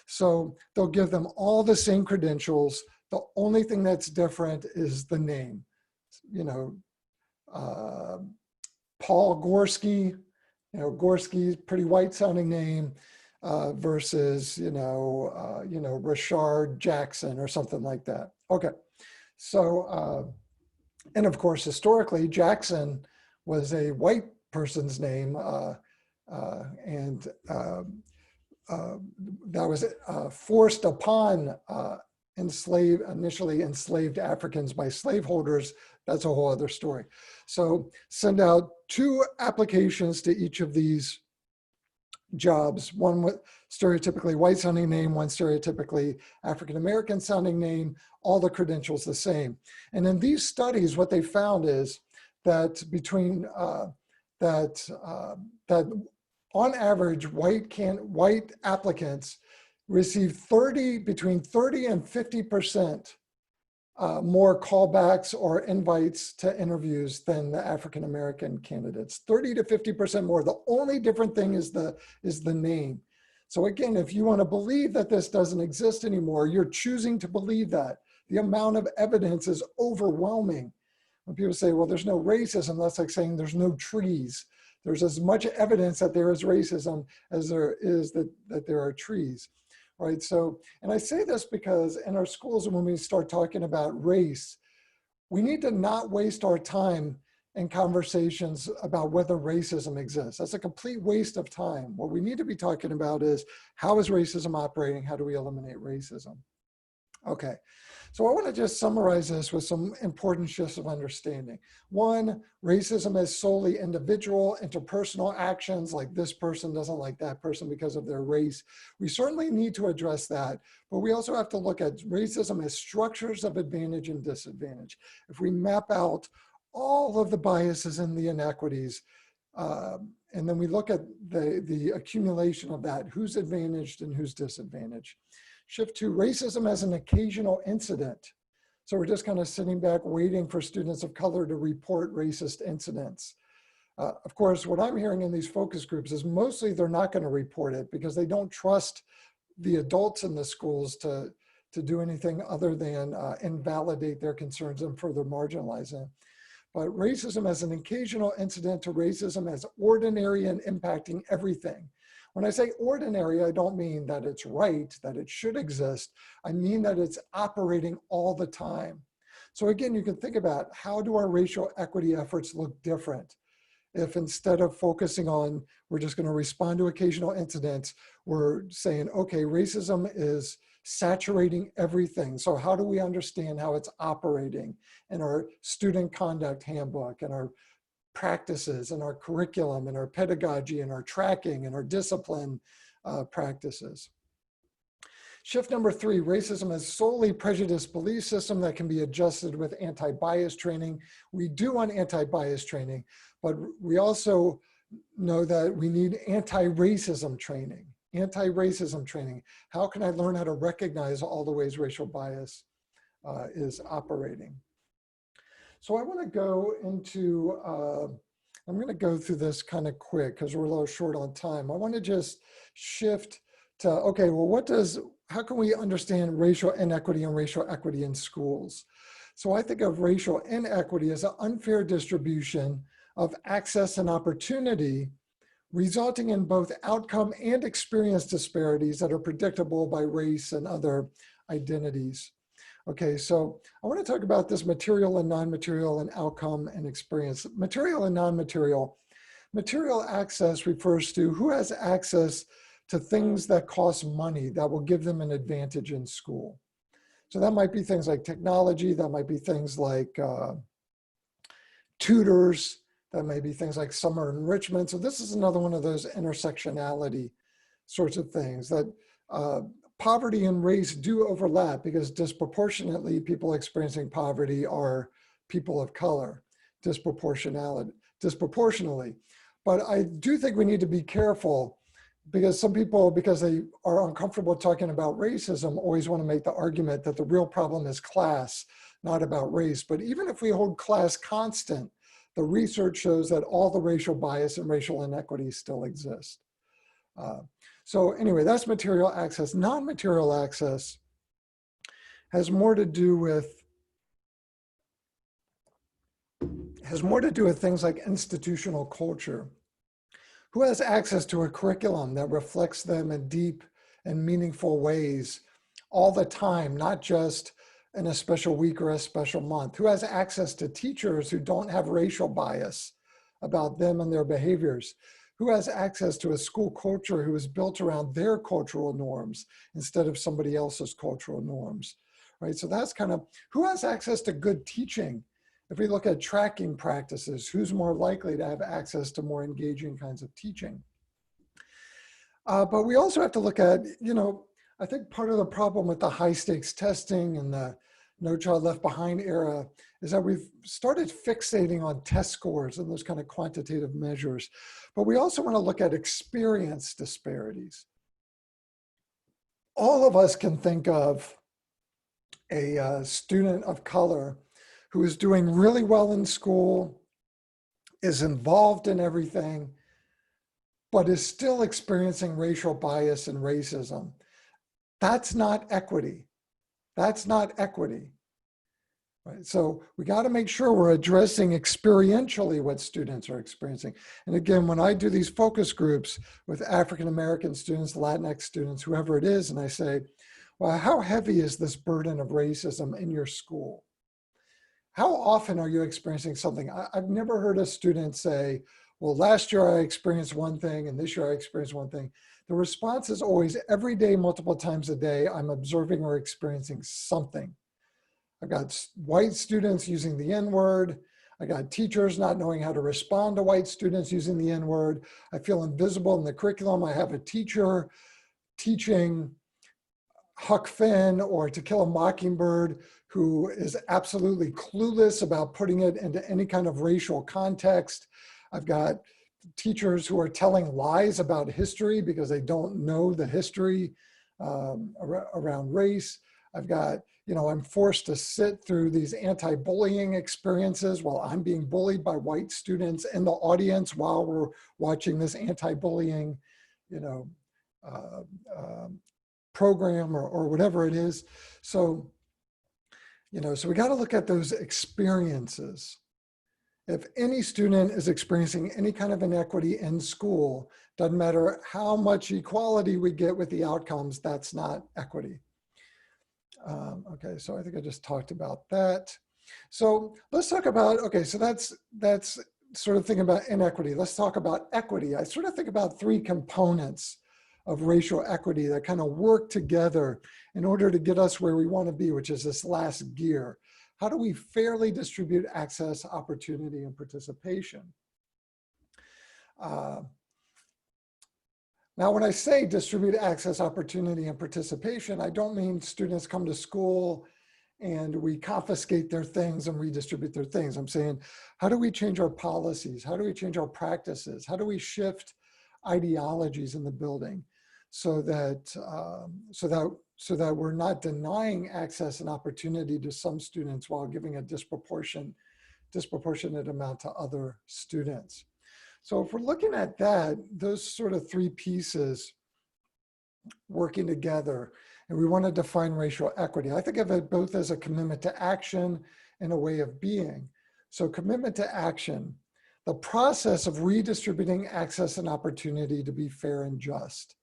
So they'll give them all the same credentials. The only thing that's different is the name. You know, Paul Gorski, Gorski, pretty white sounding name, versus, Rashard Jackson or something like that. Okay, so, and of course, historically, Jackson was a white person's name, and that was forced upon initially enslaved Africans by slaveholders. That's a whole other story. So send out 2 applications to each of these jobs, one with stereotypically white sounding name, one stereotypically African-American sounding name, all the credentials the same. And in these studies, what they found is that on average, white applicants receive between 30 and 50% more callbacks or invites to interviews than the African-American candidates. 30 to 50% more. The only different thing is the name. So again, if you want to believe that this doesn't exist anymore, you're choosing to believe that. The amount of evidence is overwhelming. When people say, well, there's no racism, that's like saying there's no trees. There's as much evidence that there is racism as there is that there are trees, right? So, and I say this because in our schools, when we start talking about race, we need to not waste our time in conversations about whether racism exists. That's a complete waste of time. What we need to be talking about is, how is racism operating? How do we eliminate racism? Okay, so I want to just summarize this with some important shifts of understanding. One, racism is solely individual, interpersonal actions, like this person doesn't like that person because of their race. We certainly need to address that, but we also have to look at racism as structures of advantage and disadvantage. If we map out all of the biases and the inequities, and then we look at the accumulation of that, who's advantaged and who's disadvantaged. Shift to racism as an occasional incident. So we're just kind of sitting back waiting for students of color to report racist incidents. Of course, what I'm hearing in these focus groups is mostly they're not going to report it because they don't trust the adults in the schools to do anything other than invalidate their concerns and further marginalize them. But racism as an occasional incident to racism as ordinary and impacting everything. When I say ordinary, I don't mean that it's right, that it should exist. I mean that it's operating all the time. So again, you can think about, how do our racial equity efforts look different if instead of focusing on, we're just going to respond to occasional incidents, we're saying, okay, racism is saturating everything. So how do we understand how it's operating in our student conduct handbook and our practices and our curriculum and our pedagogy and our tracking and our discipline practices. Shift number 3, racism is solely prejudice belief system that can be adjusted with anti-bias training. We do want anti-bias training, but we also know that we need anti-racism training. anti-racism training. How can I learn how to recognize all the ways racial bias is operating? So I want to go into, I'm going to go through this kind of quick because we're a little short on time. I want to just shift to, okay, well, how can we understand racial inequity and racial equity in schools? So I think of racial inequity as an unfair distribution of access and opportunity, resulting in both outcome and experience disparities that are predictable by race and other identities. Okay, so I want to talk about this material and non-material and outcome and experience. Material and non-material. Material access refers to who has access to things that cost money that will give them an advantage in school. So that might be things like technology, that might be things like tutors, that may be things like summer enrichment. So this is another one of those intersectionality sorts of things that poverty and race do overlap because disproportionately people experiencing poverty are people of color, disproportionally. But I do think we need to be careful because some people, because they are uncomfortable talking about racism, always want to make the argument that the real problem is class, not about race. But even if we hold class constant, the research shows that all the racial bias and racial inequities still exist. So anyway, that's material access. Non-material access has more to do with things like institutional culture. Who has access to a curriculum that reflects them in deep and meaningful ways all the time, not just in a special week or a special month? Who has access to teachers who don't have racial bias about them and their behaviors? Who has access to a school culture who is built around their cultural norms instead of somebody else's cultural norms, right? So that's kind of, who has access to good teaching? If we look at tracking practices, who's more likely to have access to more engaging kinds of teaching? But we also have to look at, I think part of the problem with the high stakes testing and the No Child Left Behind era is that we've started fixating on test scores and those kind of quantitative measures. But we also want to look at experience disparities. All of us can think of a student of color who is doing really well in school, is involved in everything, but is still experiencing racial bias and racism. That's not equity. That's not equity. Right? So we got to make sure we're addressing experientially what students are experiencing. And again, when I do these focus groups with African-American students, Latinx students, whoever it is, and I say, well, how heavy is this burden of racism in your school? How often are you experiencing something? I've never heard a student say, well, last year I experienced one thing and this year I experienced one thing. The response is always every day, multiple times a day, I'm observing or experiencing something. I've got white students using the N-word. I got teachers not knowing how to respond to white students using the N-word. I feel invisible in the curriculum. I have a teacher teaching Huck Finn or To Kill a Mockingbird who is absolutely clueless about putting it into any kind of racial context. I've got teachers who are telling lies about history because they don't know the history around race. I've got, I'm forced to sit through these anti-bullying experiences while I'm being bullied by white students in the audience while we're watching this anti-bullying, program or whatever it is. So, so we got to look at those experiences. If any student is experiencing any kind of inequity in school, doesn't matter how much equality we get with the outcomes, that's not equity. Okay, so I think I just talked about that. So let's talk about, okay, so that's sort of thinking about inequity. Let's talk about equity. I sort of think about three components of racial equity that kind of work together in order to get us where we want to be, which is this last gear. How do we fairly distribute access, opportunity, and participation? Now, when I say distribute access, opportunity, and participation, I don't mean students come to school and we confiscate their things and redistribute their things. I'm saying, how do we change our policies? How do we change our practices? How do we shift ideologies in the building? so that we're not denying access and opportunity to some students while giving a disproportionate amount to other students. So if we're looking at that, those sort of three pieces working together, and we want to define racial equity, I think of it both as a commitment to action and a way of being. So commitment to action, the process of redistributing access and opportunity to be fair and just.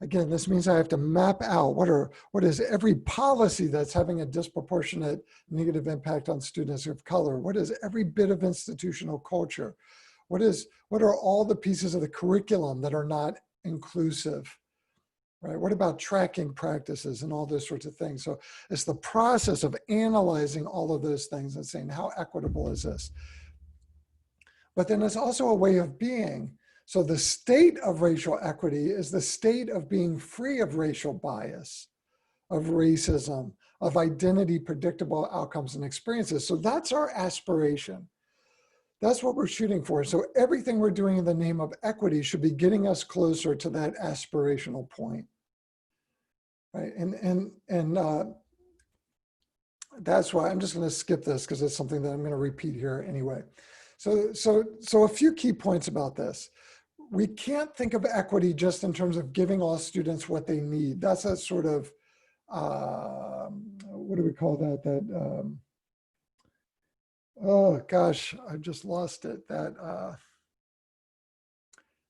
Again, this means I have to map out what is every policy that's having a disproportionate negative impact on students of color? What is every bit of institutional culture? What are all the pieces of the curriculum that are not inclusive? Right? What about tracking practices and all those sorts of things? So it's the process of analyzing all of those things and saying, how equitable is this? But then it's also a way of being. So the state of racial equity is the state of being free of racial bias, of racism, of identity predictable outcomes and experiences. So that's our aspiration. That's what we're shooting for. So everything we're doing in the name of equity should be getting us closer to that aspirational point. Right? And that's why I'm just going to skip this because it's something that I'm going to repeat here anyway. So a few key points about this. We can't think of equity just in terms of giving all students what they need. That's a sort of, what do we call that? Oh gosh, I just lost it.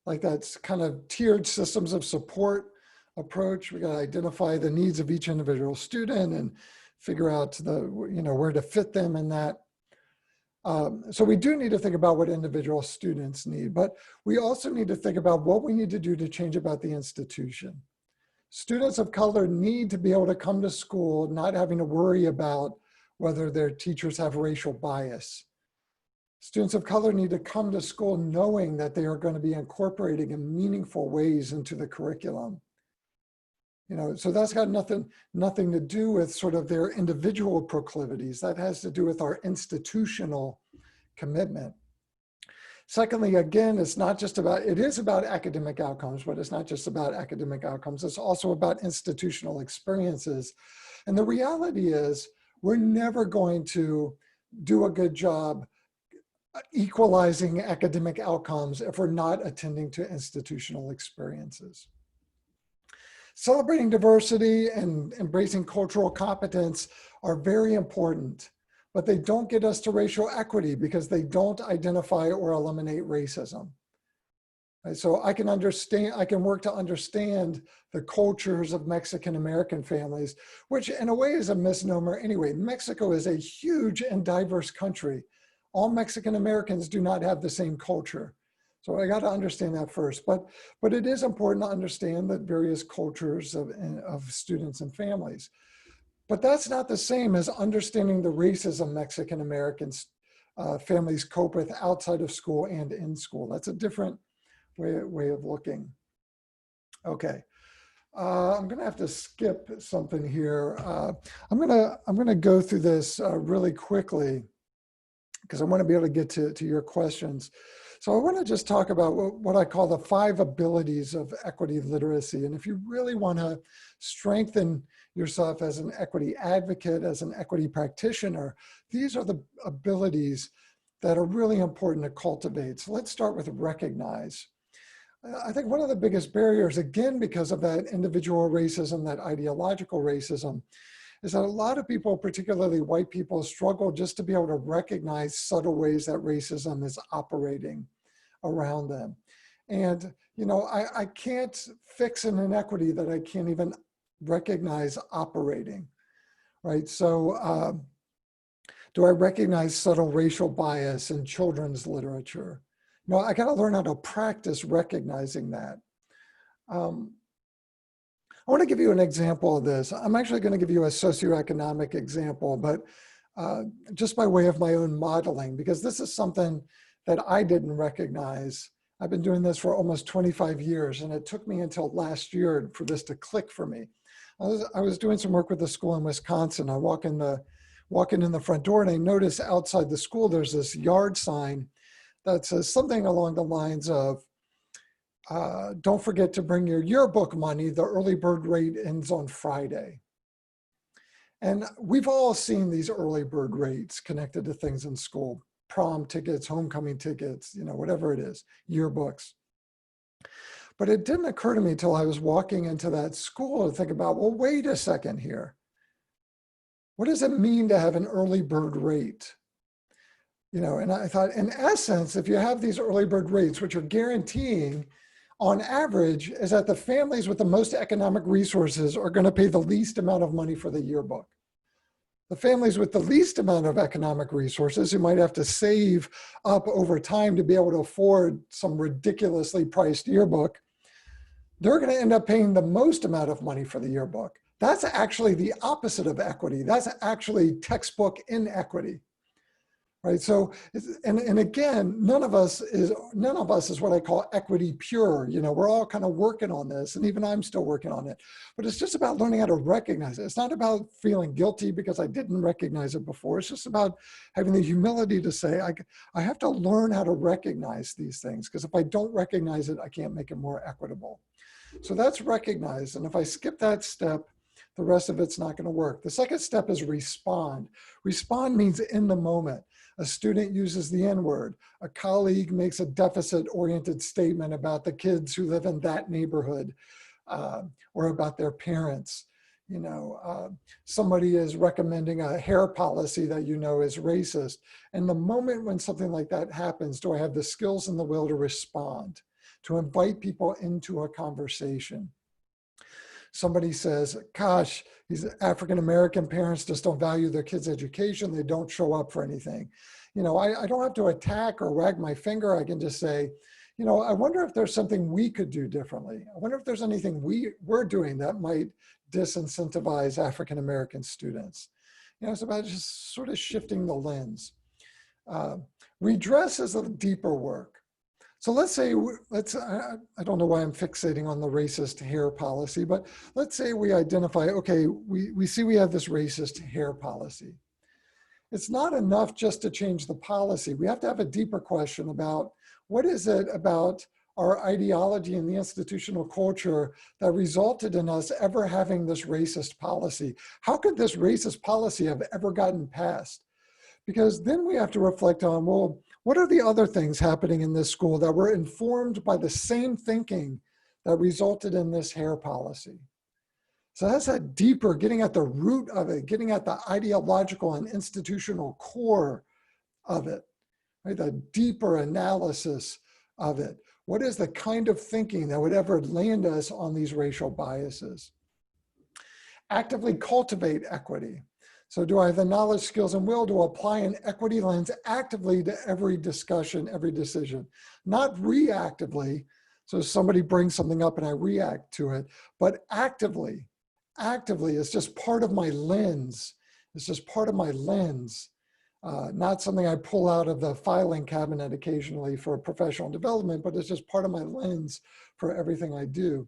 Like that's kind of tiered systems of support approach. We got to identify the needs of each individual student and figure out where to fit them in that. So we do need to think about what individual students need, but we also need to think about what we need to do to change about the institution. Students of color need to be able to come to school not having to worry about whether their teachers have racial bias. Students of color need to come to school knowing that they are going to be incorporating in meaningful ways into the curriculum. So that's got nothing to do with sort of their individual proclivities. That has to do with our institutional commitment. Secondly, again, it is about academic outcomes, but it's not just about academic outcomes. It's also about institutional experiences. And the reality is we're never going to do a good job equalizing academic outcomes if we're not attending to institutional experiences. Celebrating diversity and embracing cultural competence are very important, but they don't get us to racial equity because they don't identify or eliminate racism. Right? So I can work to understand the cultures of Mexican American families, which in a way is a misnomer anyway. Mexico is a huge and diverse country. All Mexican Americans do not have the same culture. So I got to understand that first, but it is important to understand the various cultures of students and families. But that's not the same as understanding the racism Mexican Americans families cope with outside of school and in school. That's a different way of looking. Okay, I'm going to have to skip something here. I'm going to go through this really quickly because I want to be able to get to your questions. So I want to just talk about what I call the 5 abilities of equity literacy. And if you really want to strengthen yourself as an equity advocate, as an equity practitioner, these are the abilities that are really important to cultivate. So let's start with recognize. I think one of the biggest barriers, again, because of that individual racism, that ideological racism, is that a lot of people, particularly white people, struggle just to be able to recognize subtle ways that racism is operating around them. And, I can't fix an inequity that I can't even recognize operating, right? So do I recognize subtle racial bias in children's literature? I got to learn how to practice recognizing that. I want to give you an example of this. I'm actually going to give you a socioeconomic example, but just by way of my own modeling, because this is something that I didn't recognize. I've been doing this for almost 25 years, and it took me until last year for this to click for me. I was doing some work with a school in Wisconsin. I walk in the front door, and I notice outside the school there's this yard sign that says something along the lines of, don't forget to bring your yearbook money. The early bird rate ends on Friday. And we've all seen these early bird rates connected to things in school, prom tickets, homecoming tickets, you know, whatever it is, yearbooks. But it didn't occur to me until I was walking into that school to think about, well, wait a second here. What does it mean to have an early bird rate? You know, and I thought, in essence, if you have these early bird rates, which are guaranteeing on average, is that the families with the most economic resources are going to pay the least amount of money for the yearbook. The families with the least amount of economic resources, who might have to save up over time to be able to afford some ridiculously priced yearbook, they're going to end up paying the most amount of money for the yearbook. That's actually the opposite of equity. That's actually textbook inequity. Right. So, and again, none of us is what I call equity pure. You know, we're all kind of working on this, and even I'm still working on it. But it's just about learning how to recognize it. It's not about feeling guilty because I didn't recognize it before. It's just about having the humility to say, I have to learn how to recognize these things, because if I don't recognize it, I can't make it more equitable. So that's recognize. And if I skip that step, the rest of it's not going to work. The second step is respond. Respond means in the moment. A student uses the N-word. A colleague makes a deficit-oriented statement about the kids who live in that neighborhood, or about their parents. You know, somebody is recommending a hair policy that you know is racist. And the moment when something like that happens, do I have the skills and the will to respond, to invite people into a conversation? Somebody says, gosh, these African-American parents just don't value their kids' education. They don't show up for anything. You know, I don't have to attack or wag my finger. I can just say, you know, I wonder if there's something we could do differently. I wonder if there's anything we're doing that might disincentivize African-American students. You know, it's about just sort of shifting the lens. Redress is a deeper work. So let's say, I don't know why I'm fixating on the racist hair policy, but let's say we identify, okay, we see we have this racist hair policy. It's not enough just to change the policy. We have to have a deeper question about what is it about our ideology and the institutional culture that resulted in us ever having this racist policy? How could this racist policy have ever gotten passed? Because then we have to reflect on, well, what are the other things happening in this school that were informed by the same thinking that resulted in this hair policy? So that's a deeper, getting at the root of it, getting at the ideological and institutional core of it, right? The deeper analysis of it. What is the kind of thinking that would ever land us on these racial biases? Actively cultivate equity. So do I have the knowledge, skills, and will to apply an equity lens actively to every discussion, every decision? Not reactively, so somebody brings something up and I react to it, but actively. Actively is just part of my lens. It's just part of my lens, not something I pull out of the filing cabinet occasionally for professional development, but it's just part of my lens for everything I do.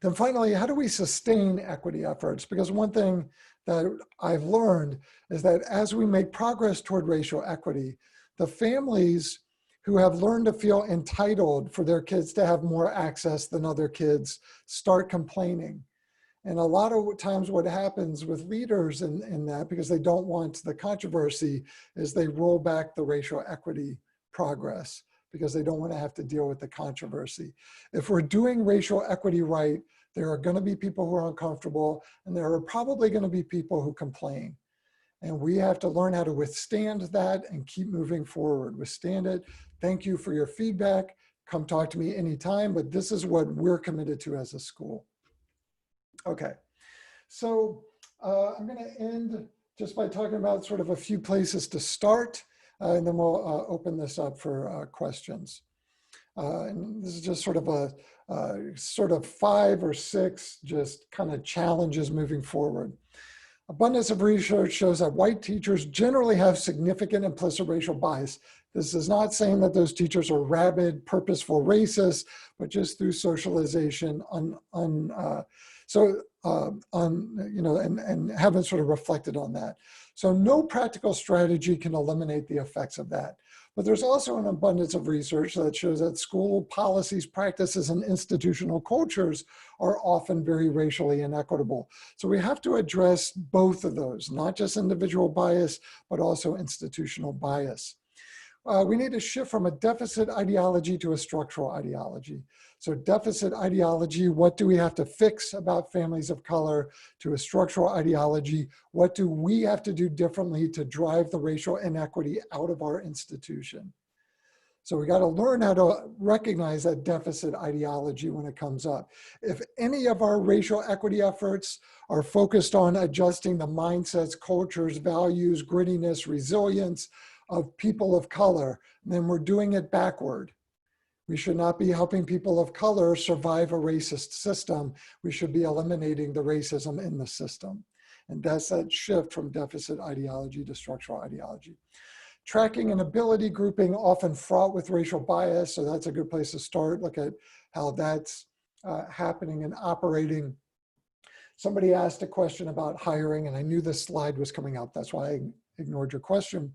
Then finally, how do we sustain equity efforts? Because one thing that I've learned is that as we make progress toward racial equity, the families who have learned to feel entitled for their kids to have more access than other kids start complaining. And a lot of times what happens with leaders in that, because they don't want the controversy, is they roll back the racial equity progress because they don't want to have to deal with the controversy. If we're doing racial equity right, there are going to be people who are uncomfortable, and there are probably going to be people who complain. And we have to learn how to withstand that and keep moving forward. Withstand it. Thank you for your feedback. Come talk to me anytime, but this is what we're committed to as a school. Okay, so I'm going to end just by talking about sort of a few places to start, and then we'll open this up for questions. And this is just sort of a sort of 5 or 6 just kind of challenges moving forward. Abundance of research shows that white teachers generally have significant implicit racial bias. This is not saying that those teachers are rabid, purposeful racists, but just through socialization you know, and haven't sort of reflected on that. So no practical strategy can eliminate the effects of that. But there's also an abundance of research that shows that school policies, practices, and institutional cultures are often very racially inequitable. So we have to address both of those, not just individual bias, but also institutional bias. We need to shift from a deficit ideology to a structural ideology. So deficit ideology, what do we have to fix about families of color, to a structural ideology, what do we have to do differently to drive the racial inequity out of our institution? So we got to learn how to recognize that deficit ideology when it comes up. If any of our racial equity efforts are focused on adjusting the mindsets, cultures, values, grittiness, resilience of people of color, then we're doing it backward. We should not be helping people of color survive a racist system. We should be eliminating the racism in the system. And that's that shift from deficit ideology to structural ideology. Tracking and ability grouping often fraught with racial bias, so that's a good place to start. Look at how that's happening and operating. Somebody asked a question about hiring, and I knew this slide was coming up. That's why I ignored your question.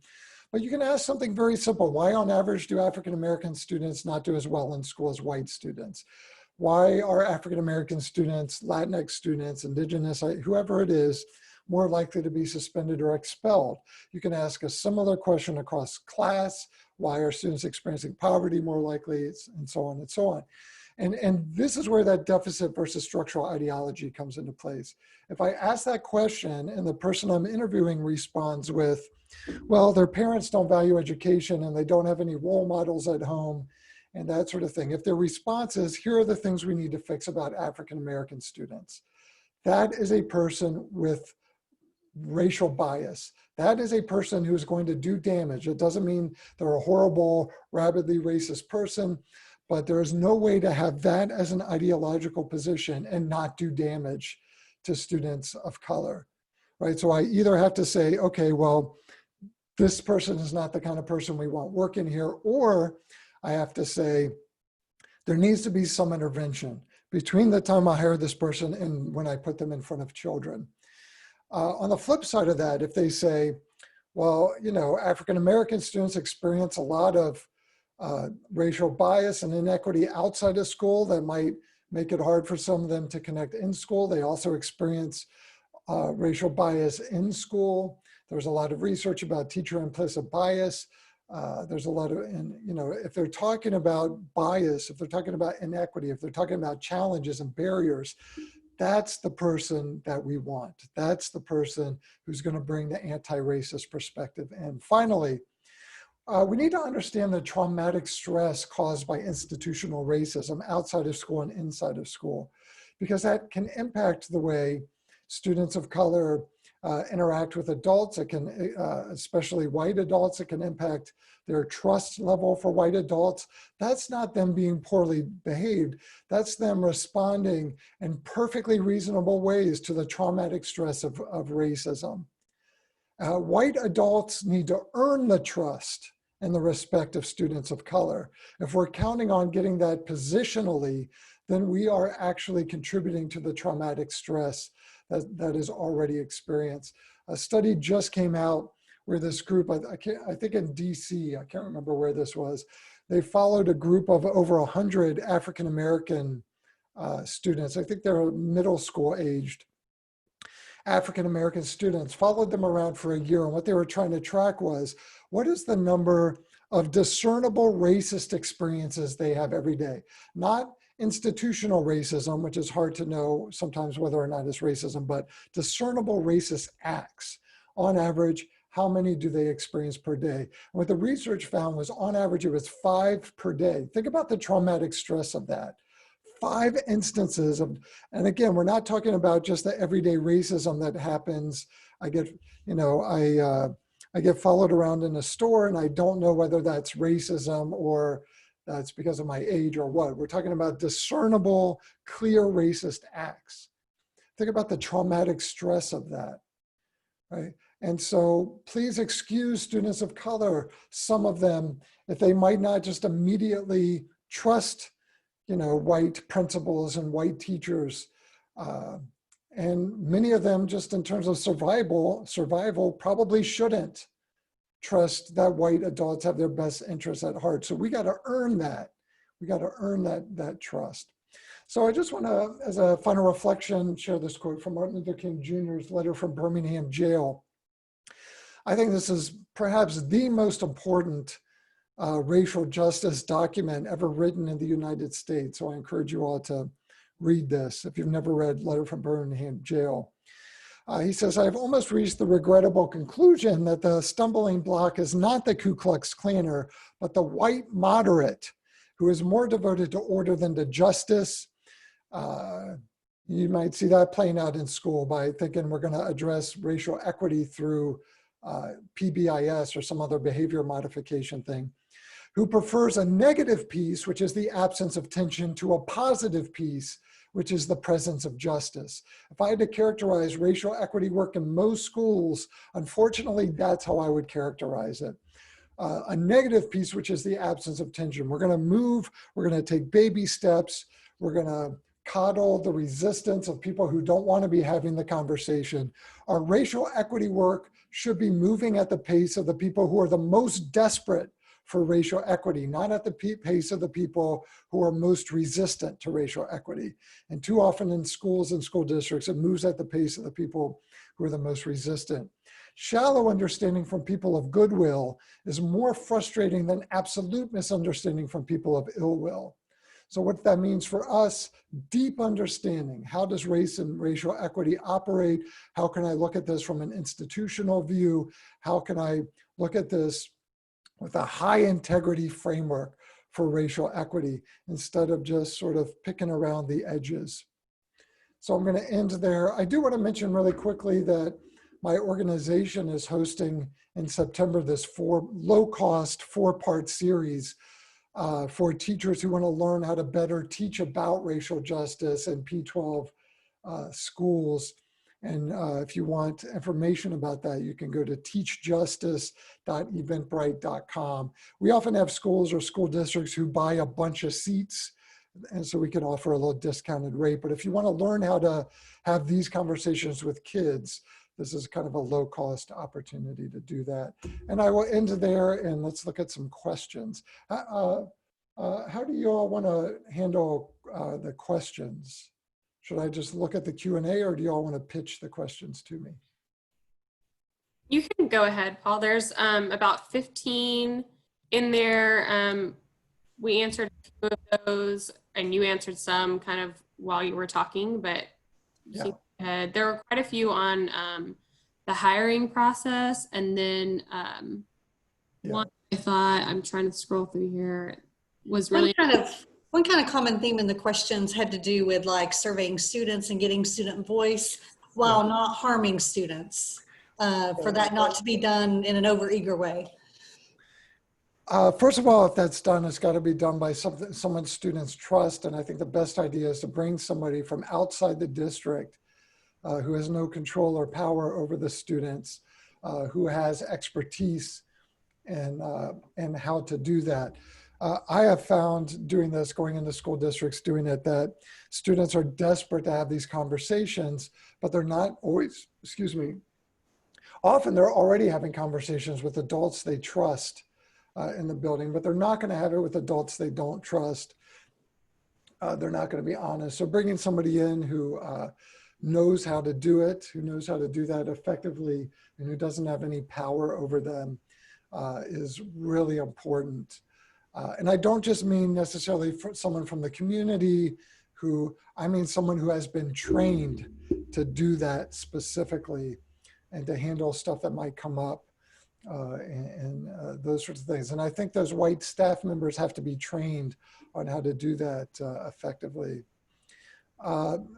But you can ask something very simple. Why on average do African-American students not do as well in school as white students? Why are African-American students, Latinx students, Indigenous, whoever it is, more likely to be suspended or expelled? You can ask a similar question across class. Why are students experiencing poverty more likely, and so on and so on. And this is where that deficit versus structural ideology comes into place. If I ask that question and the person I'm interviewing responds with, well, their parents don't value education and they don't have any role models at home and that sort of thing. If their response is, here are the things we need to fix about African-American students, that is a person with racial bias. That is a person who's going to do damage. It doesn't mean they're a horrible, rabidly racist person, but there is no way to have that as an ideological position and not do damage to students of color, right? So I either have to say, okay, well, this person is not the kind of person we want working here, or I have to say, there needs to be some intervention between the time I hire this person and when I put them in front of children. On the flip side of that, if they say, well, you know, African-American students experience a lot of racial bias and inequity outside of school that might make it hard for some of them to connect in school. They also experience racial bias in school. There's a lot of research about teacher implicit bias. There's a lot of, and you know, if they're talking about bias, if they're talking about inequity, if they're talking about challenges and barriers, that's the person that we want. That's the person who's going to bring the anti-racist perspective. And finally, we need to understand the traumatic stress caused by institutional racism outside of school and inside of school, because that can impact the way students of color interact with adults. It can, especially white adults, it can impact their trust level for white adults. That's not them being poorly behaved. That's them responding in perfectly reasonable ways to the traumatic stress of racism. White adults need to earn the trust and the respect of students of color. If we're counting on getting that positionally, then we are actually contributing to the traumatic stress that is already experienced. A study just came out where this group, I think in DC, I can't remember where this was, they followed a group of over 100 African-American students. I think they're middle school aged African-American students, followed them around for a year. And what they were trying to track was, what is the number of discernible racist experiences they have every day? Not institutional racism, which is hard to know sometimes whether or not it's racism, but discernible racist acts. On average, how many do they experience per day? And what the research found was on average, it was 5 per day. Think about the traumatic stress of that. 5 instances of, and again, we're not talking about just the everyday racism that happens. I get, you know, I get followed around in a store and I don't know whether that's racism or that's because of my age or what. We're talking about discernible, clear racist acts. Think about the traumatic stress of that, right? And so please excuse students of color, some of them, if they might not just immediately trust, you know, white principals and white teachers. And many of them, just in terms of survival probably shouldn't trust that white adults have their best interests at heart. So we got to earn that. We got to earn that trust. So I just want to, as a final reflection, share this quote from Martin Luther King Jr.'s letter from Birmingham jail. I think this is perhaps the most important racial justice document ever written in the United States. So I encourage you all to read this if you've never read Letter from Birmingham Jail. He says, "I've almost reached the regrettable conclusion that the stumbling block is not the Ku Klux Klaner, but the white moderate who is more devoted to order than to justice." You might see that playing out in school by thinking we're going to address racial equity through PBIS or some other behavior modification thing, who prefers a negative peace, which is the absence of tension, to a positive peace, which is the presence of justice. If I had to characterize racial equity work in most schools, unfortunately, that's how I would characterize it. A negative peace, which is the absence of tension. We're going to move, we're going to take baby steps, we're going to coddle the resistance of people who don't want to be having the conversation. Our racial equity work should be moving at the pace of the people who are the most desperate for racial equity, not at the pace of the people who are most resistant to racial equity. And too often in schools and school districts, it moves at the pace of the people who are the most resistant. Shallow understanding from people of goodwill is more frustrating than absolute misunderstanding from people of ill will. So what that means for us, deep understanding. How does race and racial equity operate? How can I look at this from an institutional view? How can I look at this with a high integrity framework for racial equity instead of just sort of picking around the edges? So I'm going to end there. I do want to mention really quickly that my organization is hosting in September this low-cost four-part series for teachers who want to learn how to better teach about racial justice in P12 schools. And if you want information about that, you can go to teachjustice.eventbrite.com. We often have schools or school districts who buy a bunch of seats, and so we can offer a little discounted rate. But if you want to learn how to have these conversations with kids, this is kind of a low-cost opportunity to do that. And I will end there, and let's look at some questions. How do you all want to handle the questions? Should I just look at the Q&A, or do you all want to pitch the questions to me? You can go ahead, Paul. There's about 15 in there. We answered a few of those, and you answered some kind of while you were talking, but Yeah. there were quite a few on the hiring process, and then one I thought, I'm trying to scroll through here, was really One kind of common theme in the questions had to do with like surveying students and getting student voice while not harming students, for that not to be done in an overeager way. First of all, if that's done, it's got to be done by someone students trust. And I think the best idea is to bring somebody from outside the district who has no control or power over the students, who has expertise in how to do that. I have found doing this, going into school districts, doing it, that students are desperate to have these conversations, but they're not always, often they're already having conversations with adults they trust in the building, but they're not going to have it with adults they don't trust. They're not going to be honest. So bringing somebody in who knows how to do it, who knows how to do that effectively, and who doesn't have any power over them is really important. And I don't just mean necessarily for someone from the community I mean someone who has been trained to do that specifically and to handle stuff that might come up and those sorts of things. And I think those white staff members have to be trained on how to do that effectively.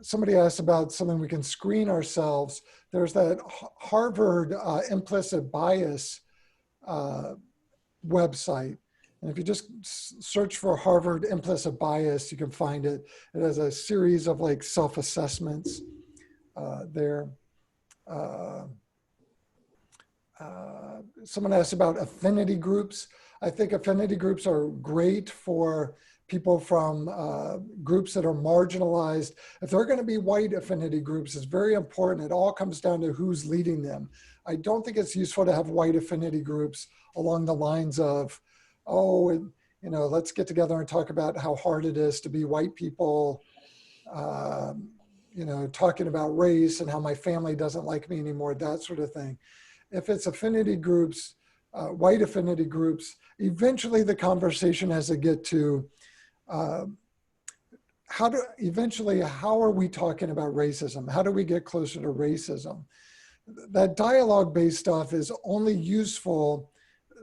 Somebody asked about something we can screen ourselves. There's that Harvard implicit bias website. And if you just search for Harvard implicit bias, you can find it. It has a series of like self-assessments there. Someone asked about affinity groups. I think affinity groups are great for people from groups that are marginalized. If they're going to be white affinity groups, it's very important. It all comes down to who's leading them. I don't think it's useful to have white affinity groups along the lines of, oh, you know, let's get together and talk about how hard it is to be white people, you know, talking about race and how my family doesn't like me anymore, that sort of thing. If it's affinity groups, white affinity groups, eventually the conversation has to get to how are we talking about racism? How do we get closer to racism? That dialogue-based stuff is only useful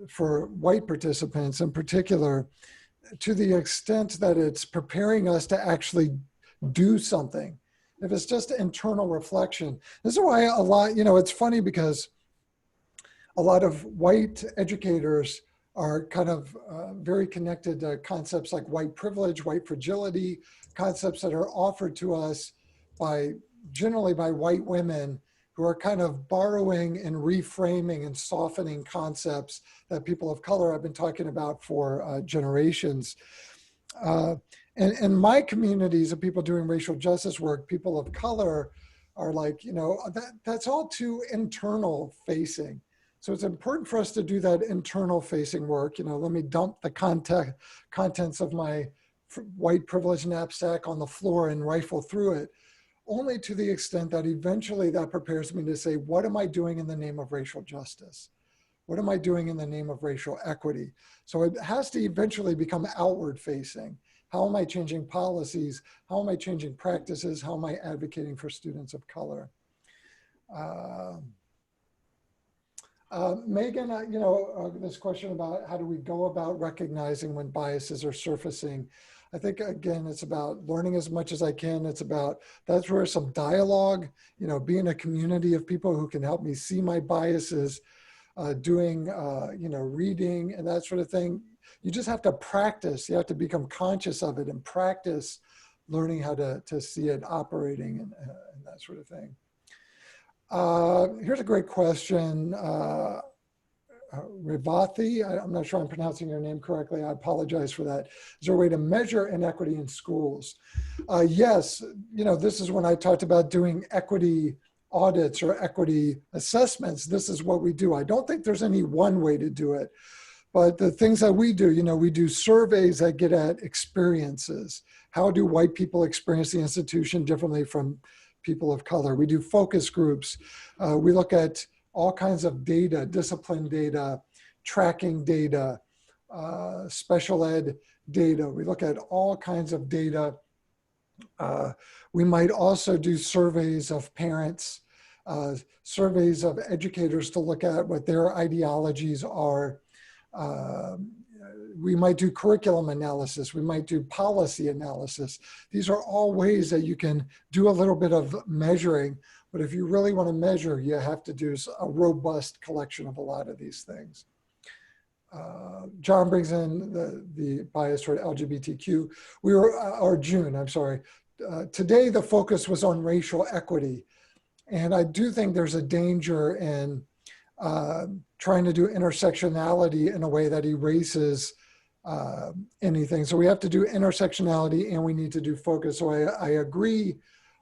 for white participants in particular to the extent that it's preparing us to actually do something. If it's just internal reflection, this is why a lot, you know, it's funny because a lot of white educators are kind of very connected to concepts like white privilege, white fragility, concepts that are offered to us generally by white women who are kind of borrowing and reframing and softening concepts that people of color have been talking about for generations. And my communities of people doing racial justice work, people of color are like, you know, that's all too internal facing. So it's important for us to do that internal facing work. You know, let me dump the contents of my white privilege knapsack on the floor and rifle through it, only to the extent that eventually that prepares me to say, what am I doing in the name of racial justice? What am I doing in the name of racial equity? So it has to eventually become outward facing. How am I changing policies? How am I changing practices? How am I advocating for students of color? Megan, you know, this question about how do we go about recognizing when biases are surfacing? I think, again, it's about learning as much as I can. It's about, that's where some dialogue, you know, being a community of people who can help me see my biases, doing, you know, reading and that sort of thing. You just have to practice. You have to become conscious of it and practice learning how to see it operating and that sort of thing. Here's a great question. Rivathi, I'm not sure I'm pronouncing your name correctly. I apologize for that. Is there a way to measure inequity in schools? Yes, you know, this is when I talked about doing equity audits or equity assessments. This is what we do. I don't think there's any one way to do it. But the things that we do, you know, we do surveys that get at experiences. How do white people experience the institution differently from people of color? We do focus groups. We look at all kinds of data, discipline data, tracking data, special ed data. We look at all kinds of data. We might also do surveys of parents, surveys of educators to look at what their ideologies are. We might do curriculum analysis. We might do policy analysis. These are all ways that you can do a little bit of measuring, but if you really want to measure, you have to do a robust collection of a lot of these things. John brings in the bias toward LGBTQ. Or June, I'm sorry. Today, the focus was on racial equity. And I do think there's a danger in trying to do intersectionality in a way that erases anything. So we have to do intersectionality and we need to do focus. So I agree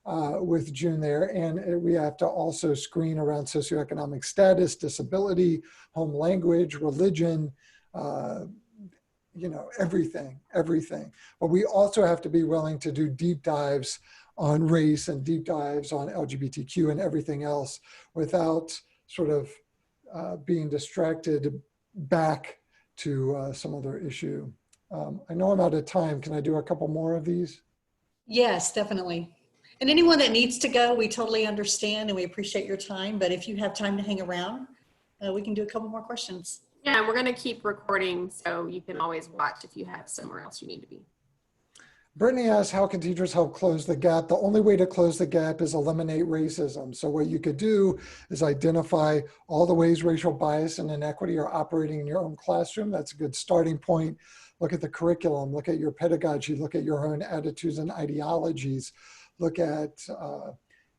with June there. And we have to also screen around socioeconomic status, disability, home language, religion, you know, everything. But we also have to be willing to do deep dives on race and deep dives on LGBTQ and everything else without sort of being distracted back to some other issue. I know I'm out of time. Can I do a couple more of these? Yes, definitely. And anyone that needs to go, we totally understand and we appreciate your time. But if you have time to hang around, we can do a couple more questions. Yeah, we're going to keep recording, so you can always watch if you have somewhere else you need to be. Brittany asks, how can teachers help close the gap? The only way to close the gap is eliminate racism. So what you could do is identify all the ways racial bias and inequity are operating in your own classroom. That's a good starting point. Look at the curriculum, look at your pedagogy, look at your own attitudes and ideologies, look at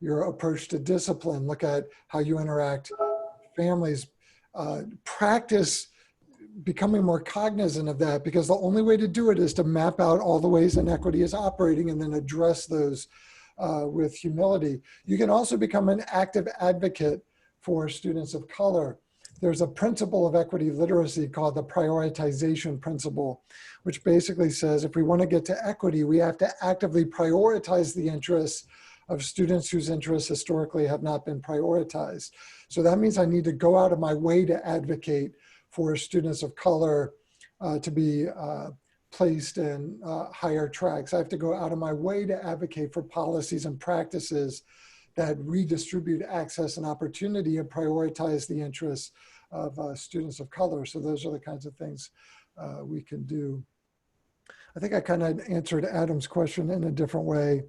your approach to discipline, look at how you interact with families, practice becoming more cognizant of that, because the only way to do it is to map out all the ways inequity is operating and then address those with humility. You can also become an active advocate for students of color. there's a principle of equity literacy called the prioritization principle, which basically says if we want to get to equity, we have to actively prioritize the interests of students whose interests historically have not been prioritized. So that means I need to go out of my way to advocate for students of color to be placed in higher tracks. I have to go out of my way to advocate for policies and practices that redistribute access and opportunity and prioritize the interests of students of color. So those are the kinds of things we can do. I think I kind of answered Adam's question in a different way.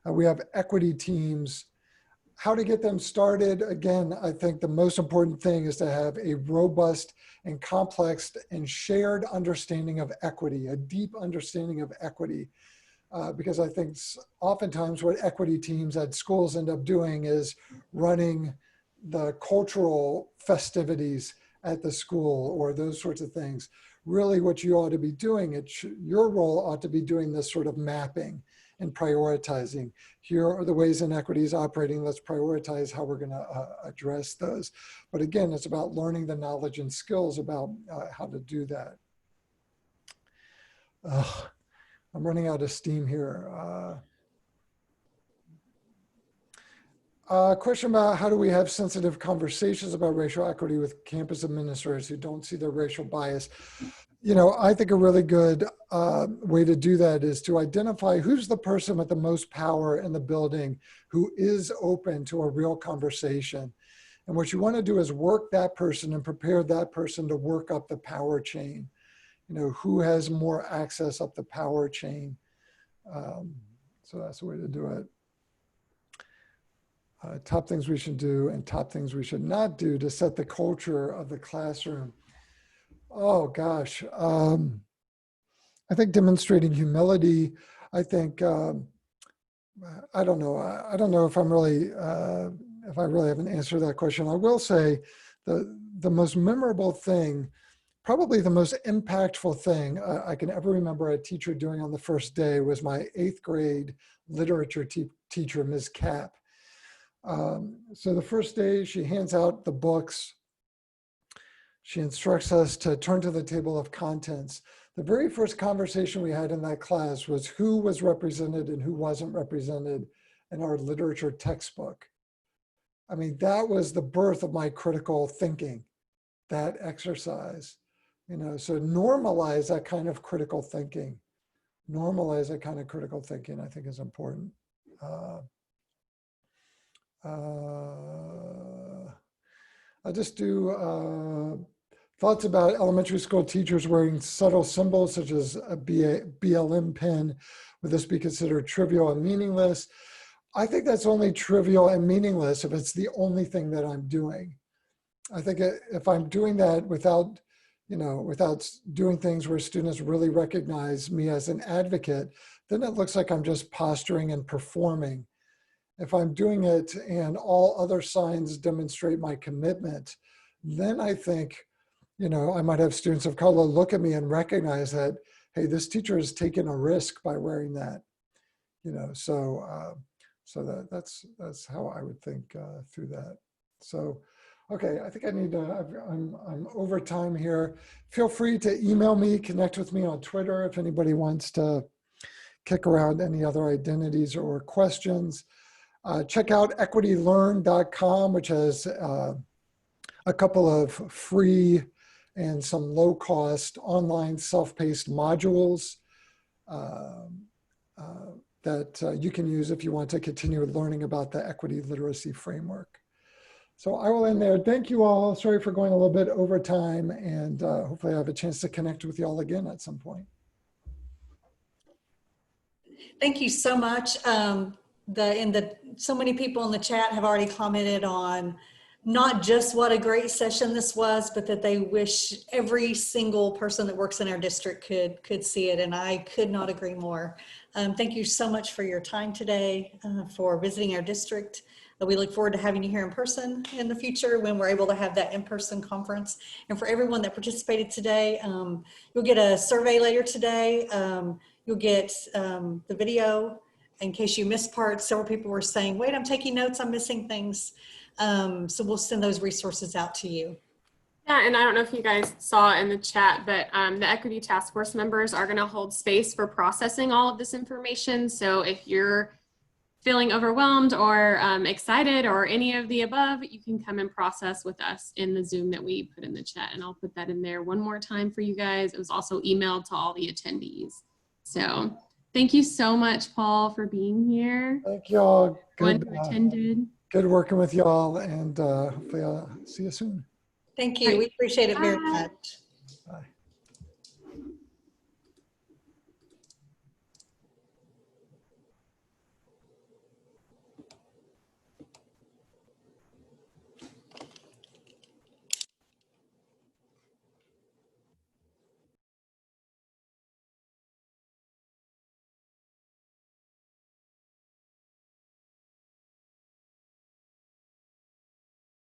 We have equity teams. How to get them started? Again, I think the most important thing is to have a robust and complex and shared understanding of equity, a deep understanding of equity. Because I think oftentimes what equity teams at schools end up doing is running the cultural festivities at the school or those sorts of things. Really what you ought to be doing, your role ought to be doing this sort of mapping and prioritizing. Here are the ways inequity is operating. Let's prioritize how we're going to address those. But again, it's about learning the knowledge and skills about how to do that. I'm running out of steam here. Question about how do we have sensitive conversations about racial equity with campus administrators who don't see their racial bias? You know, I think a really good way to do that is to identify who's the person with the most power in the building who is open to a real conversation. And what you want to do is work that person and prepare that person to work up the power chain. You know, who has more access up the power chain. So that's the way to do it. Top things we should do and top things we should not do to set the culture of the classroom. Oh gosh, I think demonstrating humility. I think I don't know. I don't know if I'm really if I really have an answer to that question. I will say the most memorable thing, probably the most impactful thing I can ever remember a teacher doing on the first day was my 8th grade literature teacher, Ms. Kapp. So the first day she hands out the books. She instructs us to turn to the table of contents. The very first conversation we had in that class was who was represented and who wasn't represented in our literature textbook. I mean, that was the birth of my critical thinking, that exercise. You know, so normalize that kind of critical thinking. Normalize that kind of critical thinking, I think, is important. I'll just do thoughts about elementary school teachers wearing subtle symbols such as a BLM pin. Would this be considered trivial and meaningless? I think that's only trivial and meaningless if it's the only thing that I'm doing. I think if I'm doing that without, you know, without doing things where students really recognize me as an advocate, then it looks like I'm just posturing and performing. If I'm doing it and all other signs demonstrate my commitment, then I think, you know, I might have students of color look at me and recognize that, hey, this teacher has taken a risk by wearing that, you know, so that's how I would think through that. So, okay, I think I need to, I'm over time here. Feel free to email me, connect with me on Twitter if anybody wants to kick around any other identities or questions. Check out equitylearn.com, which has a couple of free and some low-cost online self-paced modules that you can use if you want to continue learning about the equity literacy framework. So I will end there. Thank you all. Sorry for going a little bit over time, and hopefully I have a chance to connect with you all again at some point. Thank you so much. So many people in the chat have already commented on not just what a great session this was, but that they wish every single person that works in our district could see it. And I could not agree more. Thank you so much for your time today, for visiting our district. We look forward to having you here in person in the future when we're able to have that in-person conference. And for everyone that participated today, you'll get a survey later today. You'll get the video in case you missed parts. Several people were saying, wait, I'm taking notes, I'm missing things. So we'll send those resources out to you. Yeah, and I don't know if you guys saw in the chat, but the Equity Task Force members are going to hold space for processing all of this information. So if you're feeling overwhelmed or excited or any of the above, you can come and process with us in the Zoom that we put in the chat. And I'll put that in there one more time for you guys. It was also emailed to all the attendees. So thank you so much, Paul, for being here. Thank you all. Everyone Good, who attended. good working with y'all, and hopefully I'll see you soon. Thank you. We appreciate it very Bye. much.